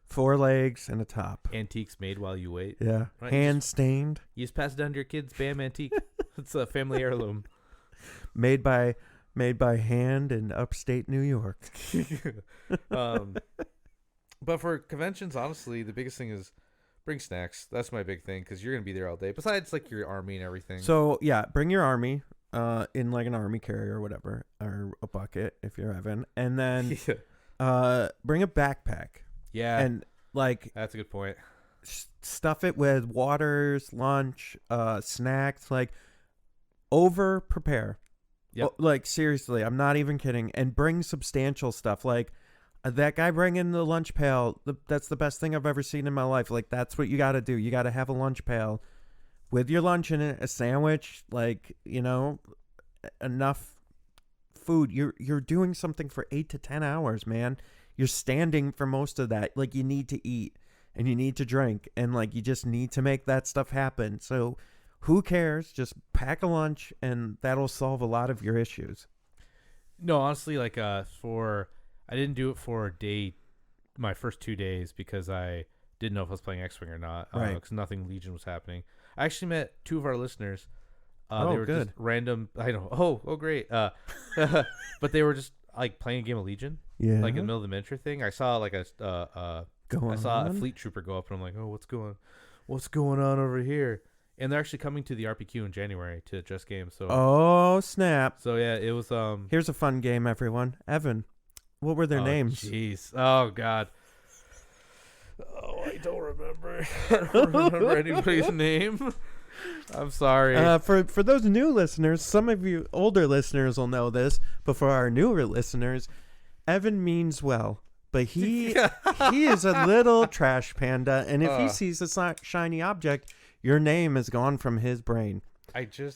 4 legs, and a top. Antiques made while you wait. Yeah, Right, hand stained. You just pass it down to your kids. Bam, antique. It's a family heirloom. Made by hand in upstate New York. But for conventions, honestly, the biggest thing is bring snacks. That's my big thing because you're gonna be there all day. Besides, like your army and everything. So yeah, bring your army, in like an army carrier or whatever, or a bucket if you're Evan, and then bring a backpack. Yeah, and like that's a good point. Stuff it with waters, lunch, snacks. Like over prepare. Yep. Like seriously, I'm not even kidding. And bring substantial stuff. Like that guy bringing the lunch pail. That's the best thing I've ever seen in my life. Like that's what you got to do. You got to have a lunch pail with your lunch in it, a sandwich. Like enough food. You're doing something for 8 to 10 hours, man. You're standing for most of that. Like you need to eat and you need to drink and like you just need to make that stuff happen. So who cares? Just pack a lunch and that'll solve a lot of your issues. No, honestly, like I didn't do it for my first 2 days because I didn't know if I was playing X-Wing or not. Right. Because nothing Legion was happening. I actually met 2 of our listeners. Oh, they were good. just random. I know. Oh, great. But they were just like playing a game of Legion. Yeah. Like in the middle of the miniature thing. I saw like a fleet trooper go up and I'm like, oh, what's going on over here? And they're actually coming to the RPQ in January to Just Games. So oh snap! So yeah, it was. Here's a fun game, everyone. Evan, what were their names? Jeez. Oh God. Oh, I don't remember. I don't remember anybody's name. I'm sorry. For those new listeners, some of you older listeners will know this, but for our newer listeners, Evan means well, but he is a little trash panda, and if he sees a shiny object, your name is gone from his brain.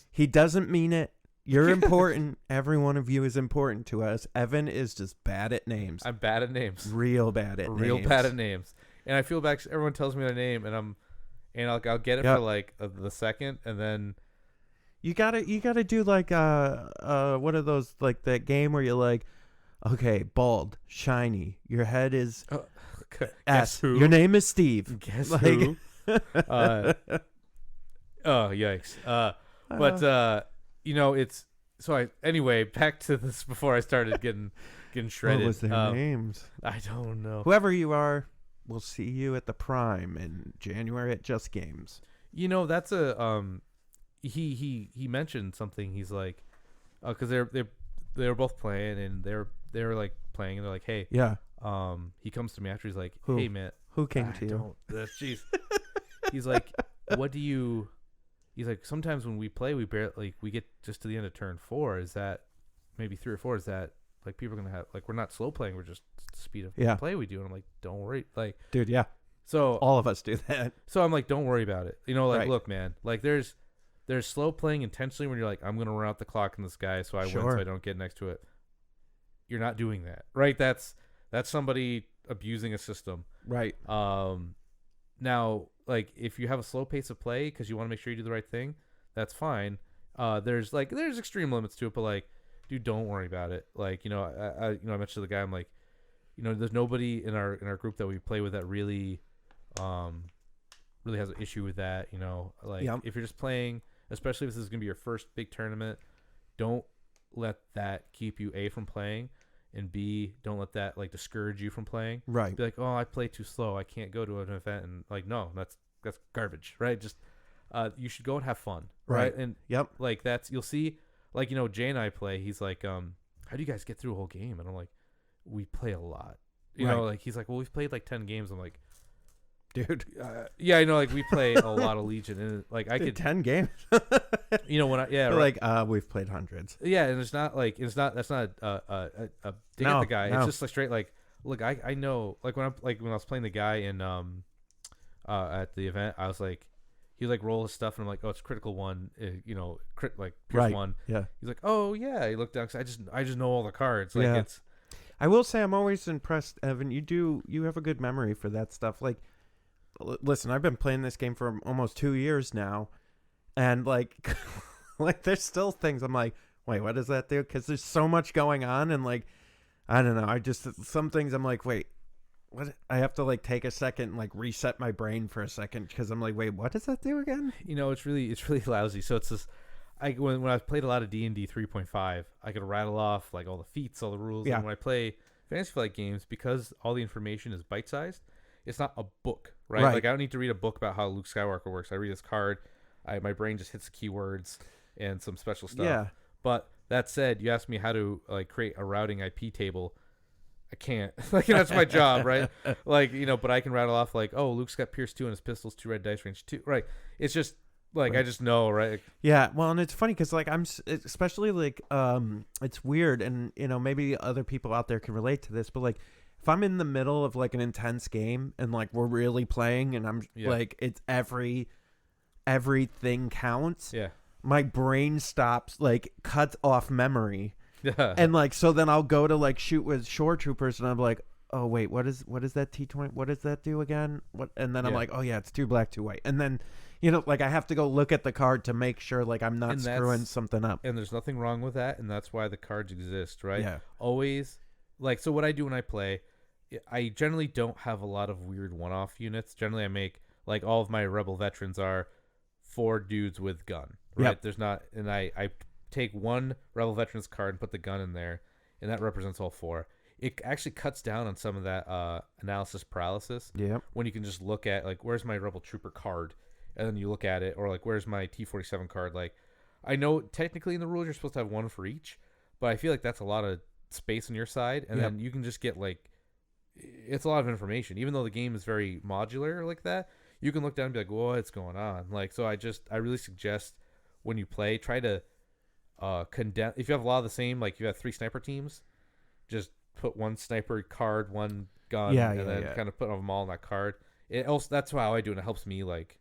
He doesn't mean it. You're important. Every one of you is important to us. Evan is just bad at names. I'm bad at names. Real bad at names. And I feel bad 'cause everyone tells me their name, and I'll get it for like the second, and then you gotta do like what are those, like that game where you're like, okay, bald, shiny, your head is guess who? Your name is Steve. Guess like, who? Oh yikes! But it's so anyway, back to this before I started getting shredded. What was their names? I don't know. Whoever you are, we'll see you at the Prime in January at Just Games. That's a he mentioned something. He's like, because they were both playing and they were like playing and they're like, hey, yeah. He comes to me after. He's like, Who? hey man, who came to you? Jeez. He's like, what do you? He's like, sometimes when we play, we get just to the end of turn 4. Is that maybe 3 or 4? Is that like people are gonna have like we're not slow playing? We're just speed of play we do. And I'm like, don't worry, like dude, yeah. So all of us do that. So I'm like, don't worry about it. Right. Look, man, like there's slow playing intentionally when you're like, I'm gonna run out the clock in this guy so I win so I don't get next to it. You're not doing that, right? That's somebody abusing a system, right? Now, like if you have a slow pace of play because you want to make sure you do the right thing, that's fine. There's extreme limits to it, but like, dude, don't worry about it. Like, I mentioned to the guy, I'm like, there's nobody in our group that we play with that really has an issue with that. If you're just playing, especially if this is gonna be your first big tournament, don't let that keep you from playing, and B, don't let that like discourage you from playing. Right. Be like, oh, I play too slow, I can't go to an event, and like, no, that's garbage, right? Just you should go and have fun, right? And like you'll see, like Jay and I play. He's like, how do you guys get through a whole game? And I'm like, we play a lot. You know, like he's like, well, we've played like 10 games. I'm like, dude. Yeah, I know. Like we play a lot of Legion, and like I Dude, could, 10 games. when I They're right. like, we've played hundreds. Yeah, and it's not like that's not a dig at the guy. No. It's just like straight like, look, I know like when I was playing the guy in at the event, I was like, he like roll his stuff and I'm like, oh, it's critical one, crit like pierce Right. one. Yeah. He's like, oh yeah. He looked down. 'Cause I just know all the cards. Like Yeah. it's I will say I'm always impressed, Evan. You have a good memory for that stuff. Like, listen, I've been playing this game for almost 2 years now, and like, like there's still things I'm like, wait, what does that do? Because there's so much going on, and like, I don't know. Some things I'm like, wait, what? I have to like take a second and like reset my brain for a second because I'm like, wait, what does that do again? it's really lousy. So it's this. When I played a lot of D&D 3.5, I could rattle off like all the feats, all the rules. Yeah. And when I play Fantasy Flight games, because all the information is bite-sized, it's not a book, right? Right. Like I don't need to read a book about how Luke Skywalker works. I read this card, my brain just hits keywords and some special stuff. Yeah. But that said, you asked me how to like create a routing IP table. I can't. Like that's my job, right? Like but I can rattle off like, oh, Luke's got Pierce 2 and his pistol's 2 red dice range 2. Right? It's just. Like, right. I just know, right? Yeah, well, and it's funny because, like, especially, like, it's weird, and, maybe other people out there can relate to this, but, like, if I'm in the middle of, like, an intense game, and, like, we're really playing, and I'm, like, it's everything counts, my brain stops, like, cuts off memory, and, like, so then I'll go to, like, shoot with shore troopers, and I'm like, oh, wait, what is that T20, what does that do again? And then I'm like, oh, yeah, it's 2 black, 2 white, and then... like I have to go look at the card to make sure like I'm not screwing something up. And there's nothing wrong with that, and that's why the cards exist, right? Yeah. Always, like, so what I do when I play, I generally don't have a lot of weird one-off units. Generally, I make, like, all of my Rebel veterans are 4 dudes with gun, right? Yep. There's not, and I take one Rebel veterans card and put the gun in there, and that represents all 4. It actually cuts down on some of that analysis paralysis. Yeah. When you can just look at, like, where's my Rebel Trooper card? And then you look at it, or like, where's my T-47 card? Like, I know technically in the rules you're supposed to have 1 for each, but I feel like that's a lot of space on your side, and then you can just get like, it's a lot of information. Even though the game is very modular like that, you can look down and be like, what's going on? Like, so I really suggest when you play, try to condense. If you have a lot of the same, like you have 3 sniper teams, just put 1 sniper card, 1 gun, and then kind of put them all on that card. It also, that's how I do it. And it helps me like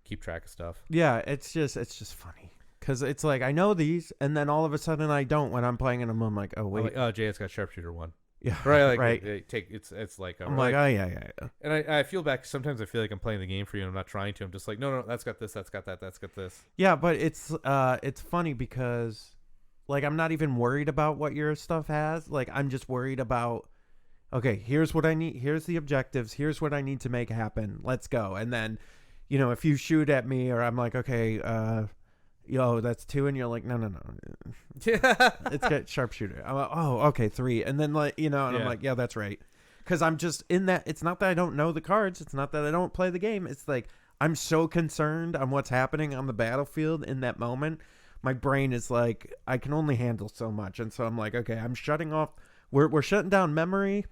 keep track of stuff. Yeah, it's just funny because it's like I know these, and then all of a sudden I don't when I'm playing them. I'm like, oh wait, like, oh, Jay's got sharpshooter 1. Yeah, right. Like, right. It's like I'm like, oh yeah. And I feel back. Sometimes I feel like I'm playing the game for you, and I'm not trying to. I'm just like, no, that's got this, that's got that, that's got this. Yeah, but it's funny because like I'm not even worried about what your stuff has. Like I'm just worried about. Okay, here's what I need. Here's the objectives. Here's what I need to make happen. Let's go. And then. If you shoot at me or I'm like, okay, that's 2. And you're like, no. It's got sharpshooter. I'm like, oh, okay, 3. And then like, and I'm like, yeah, that's right. Cause I'm just in that. It's not that I don't know the cards. It's not that I don't play the game. It's like, I'm so concerned on what's happening on the battlefield in that moment. My brain is like, I can only handle so much. And so I'm like, okay, I'm shutting off. We're shutting down memory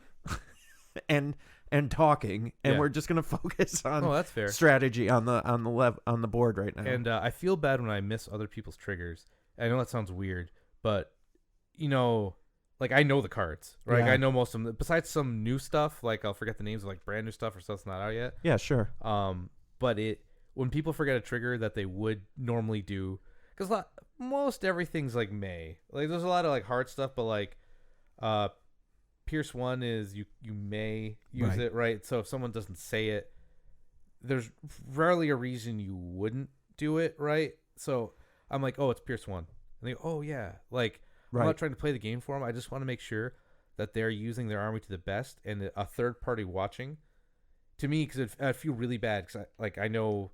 and talking, and we're just gonna focus on that's fair. Strategy on the board right now. And I feel bad when I miss other people's triggers. I know that sounds weird, but like I know the cards, right? Like, I know most of them. Besides some new stuff, like I'll forget the names of like brand new stuff or stuff that's not out yet. Yeah, sure. But when people forget a trigger that they would normally do, because most everything's like like there's a lot of like hard stuff, but like Pierce 1 is you may use it, right? So if someone doesn't say it, there's rarely a reason you wouldn't do it, right? So I'm like, oh, it's Pierce 1. And they go, oh, yeah. Like, I'm not trying to play the game for them. I just want to make sure that they're using their army to the best, and a third party watching. To me, because I feel really bad because I know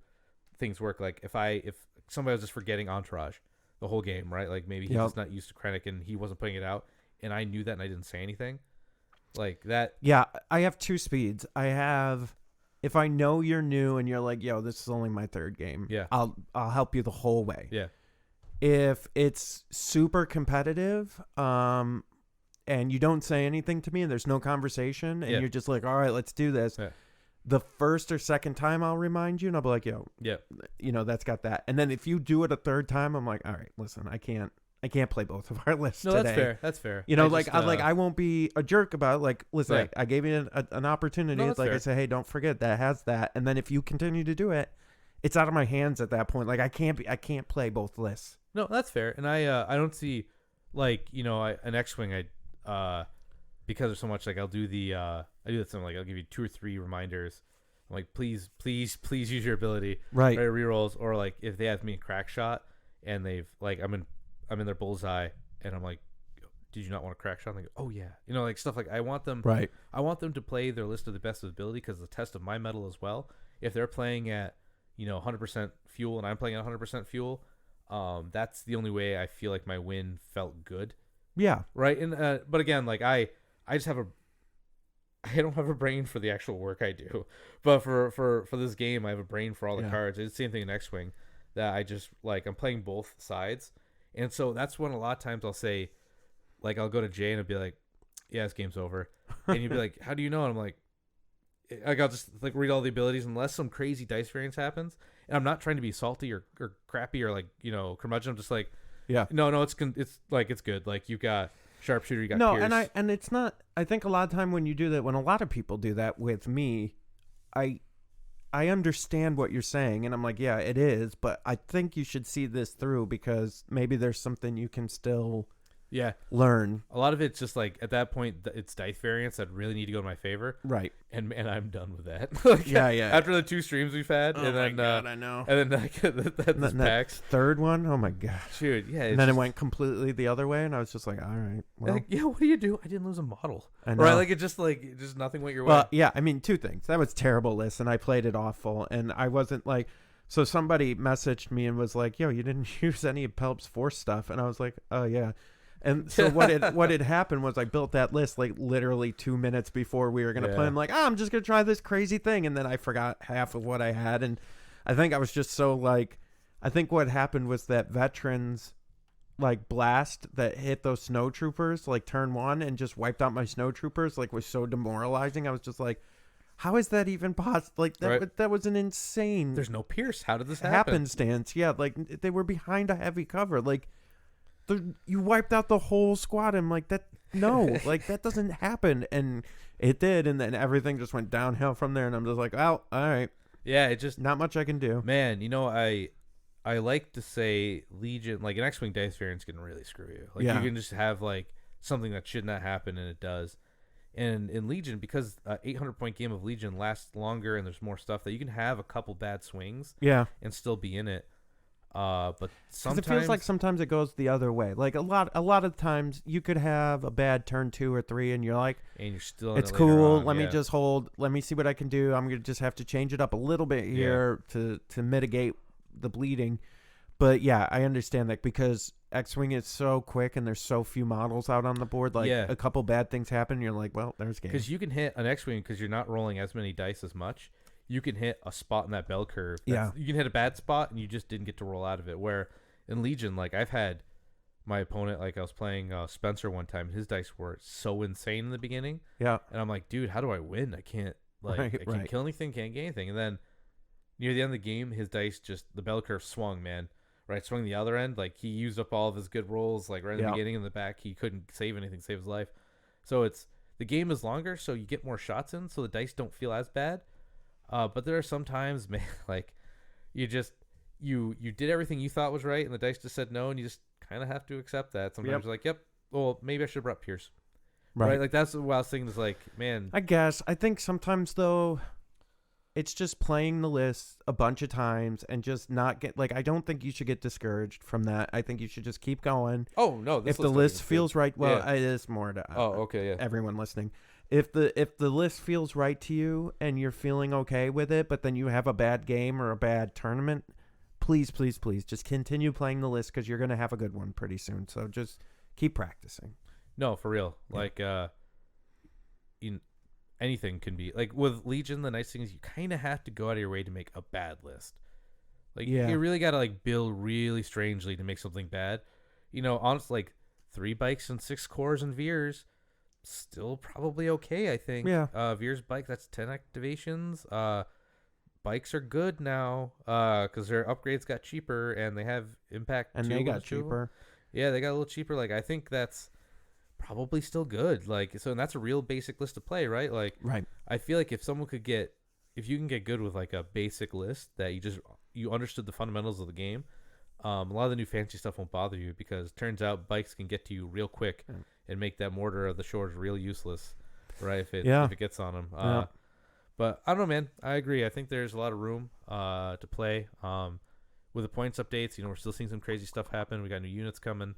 things work. Like if somebody was just forgetting Entourage the whole game, right? Like maybe he's just not used to Krennic and he wasn't putting it out, and I knew that and I didn't say anything. Like that. Yeah, I have 2 speeds. I have, if I know you're new and you're like, yo, this is only my 3rd game. Yeah. I'll help you the whole way. Yeah. If it's super competitive, and you don't say anything to me and there's no conversation and you're just like, all right, let's do this. Yeah. the first or second time I'll remind you, and I'll be like, yo, Yeah. That's got that. And then if you do it a third time, I'm like, all right, listen, I can't play both of our lists No, today. that's fair. That's fair. I won't be a jerk about it. Like, listen, Right. I gave you an opportunity. No, It's that's like I fair. say, hey, don't forget that has that. And then if you continue to do it, it's out of my hands at that point. Like I can't play both lists. No, that's fair. And I don't see like, an X-Wing, because there's so much, like I'll do I do that something like I'll give you 2 or 3 reminders. I'm like, please use your ability. Right. Rerolls, or like if they have me in crack shot and they've like I'm in their bullseye and I'm like, did you not want a crack shot? And they go, oh yeah. Like stuff like I want them to play their list of the best of ability, because the test of my metal as well. If they're playing at 100% fuel and I'm playing at 100% fuel, that's the only way I feel like my win felt good. Yeah. Right. And but again, like I just I don't have a brain for the actual work I do, but for this game, I have a brain for all the cards. It's the same thing in X-Wing, that I just like, I'm playing both sides. And so that's when a lot of times I'll say, like, I'll go to Jay and I'll be like, yeah, this game's over. And you'd be like, how do you know? And I'm like, I'll just like read all the abilities unless some crazy dice variance happens. And I'm not trying to be salty or crappy or like, curmudgeon. I'm just like, no, it's like, it's good. Like you got sharpshooter, you got Pierce. and it's not. I think a lot of time when you do that, when a lot of people do that with me, I understand what you're saying, and I'm like, yeah, it is, but I think you should see this through, because maybe there's something you can still learn. A lot of it's just like at that point it's dice variants that really need to go in my favor, right? And I'm done with that. Like, yeah. After the 2 streams we've had, and then God, I know. And then that third one, oh my gosh, dude, yeah. And then it went completely the other way, and I was just like, all right, well, like, what do you do? I didn't lose a model, I know. Right? Like it just nothing went your way. Well, yeah, I mean, 2 things. That was terrible list, and I played it awful, and I wasn't like. So somebody messaged me and was like, yo, you didn't use any of Pelp's Force stuff, and I was like, oh yeah. And so what had happened was I built that list like literally 2 minutes before we were going to play. I'm like, I'm just going to try this crazy thing. And then I forgot half of what I had. And I think I was just so like, I think what happened was that veterans like blast that hit those snow troopers like turn 1 and just wiped out my snow troopers like was so demoralizing. I was just like, how is that even possible? Like that was an insane. There's no Pierce. How did this happen? Happenstance. Yeah. Like they were behind a heavy cover. Like, you wiped out the whole squad. I'm like, that like that doesn't happen, and it did, and then everything just went downhill from there. And I'm just like, oh, all right, yeah, it just not much I can do, man. I like to say Legion, like an X-Wing dice variance can really screw you. Like you can just have like something that should not happen, and it does. And in Legion, because 800-point game of Legion lasts longer, and there's more stuff, that you can have a couple bad swings, and still be in it. But sometimes it feels like sometimes it goes the other way. Like a lot of times you could have a bad turn 2 or 3, and you're like, and you're still. It's cool. Let me just hold. Let me see what I can do. I'm gonna just have to change it up a little bit here to mitigate the bleeding. But yeah, I understand that, because X-Wing is so quick and there's so few models out on the board. Like a couple bad things happen, and you're like, well, there's game. Because you can hit an X-Wing because you're not rolling as many dice as much. You can hit a spot in that bell curve. You can hit a bad spot and you just didn't get to roll out of it. Where in Legion, like I've had my opponent, like I was playing Spencer one time. His dice were so insane in the beginning. Yeah. And I'm like, dude, how do I win? I can't I can't kill anything, can't get anything. And then near the end of the game, his dice the bell curve swung, man. Right, swung the other end. Like he used up all of his good rolls. Like right in the beginning, in the back, he couldn't save anything, save his life. So the game is longer, so you get more shots in, so the dice don't feel as bad. But there are some times, man, like you did everything you thought was right, and the dice just said no, and you just kind of have to accept that. Sometimes you're like, well, maybe I should have brought Pierce. Right. Like that's what I was thinking. Is like, man, I guess I think sometimes though, it's just playing the list a bunch of times and just not get like. I don't think you should get discouraged from that. I think you should just keep going. Oh no, if the list feels right, well, it is more to okay, everyone listening. If the list feels right to you and you're feeling okay with it, but then you have a bad game or a bad tournament, please just continue playing the list, because you're going to have a good one pretty soon. So just keep practicing. No, for real. Like anything can be like with Legion. The nice thing is you kind of have to go out of your way to make a bad list. Like you really got to like build really strangely to make something bad. Honestly, like 3 bikes and 6 cores and veers. still probably okay, I think. Yeah. Veer's bike, that's 10 activations. Bikes are good now because their upgrades got cheaper and they have impact. And they got cheaper. Yeah, they got a little cheaper. Like, I think that's probably still good. Like, so, and that's a real basic list to play, right? Like, right. I feel like if you can get good with like a basic list that you understood the fundamentals of the game, a lot of the new fancy stuff won't bother you because it turns out bikes can get to you real quick and make that mortar of the shores real useless, right? If it gets on them. But I don't know, man. I agree. I think there's a lot of room to play. With the points updates, we're still seeing some crazy stuff happen. We got new units coming.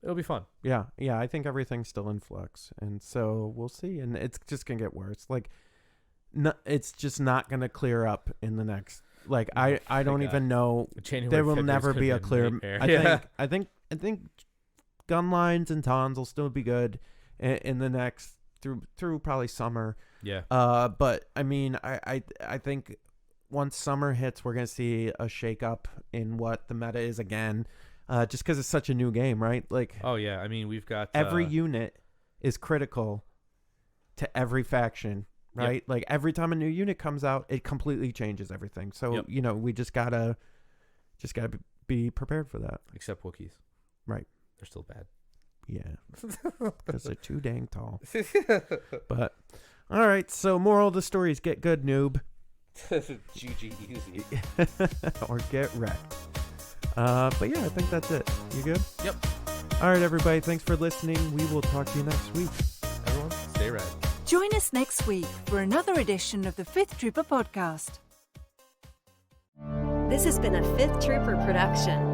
It'll be fun. Yeah. I think everything's still in flux, and so we'll see. And it's just gonna get worse. Like, it's just not gonna clear up in the next. Like, I don't even know. There will never be a clear. I think gun lines and tons will still be good in the next through probably summer. Yeah. But I mean, I think once summer hits, we're gonna see a shake up in what the meta is again. Just because it's such a new game, right? Like, oh yeah, I mean, we've got every unit is critical to every faction, right? Yep. Like, every time a new unit comes out, it completely changes everything. So we just gotta be prepared for that. Except Wookiees, right? They're still bad. Yeah, because they're too dang tall. But all right, so moral of the story is get good, noob. GG easy. Or get wrecked. But yeah, I think that's it. You good? Yep. All right, everybody. Thanks for listening. We will talk to you next week. Everyone, stay rad. Join us next week for another edition of the Fifth Trooper podcast. This has been a Fifth Trooper production.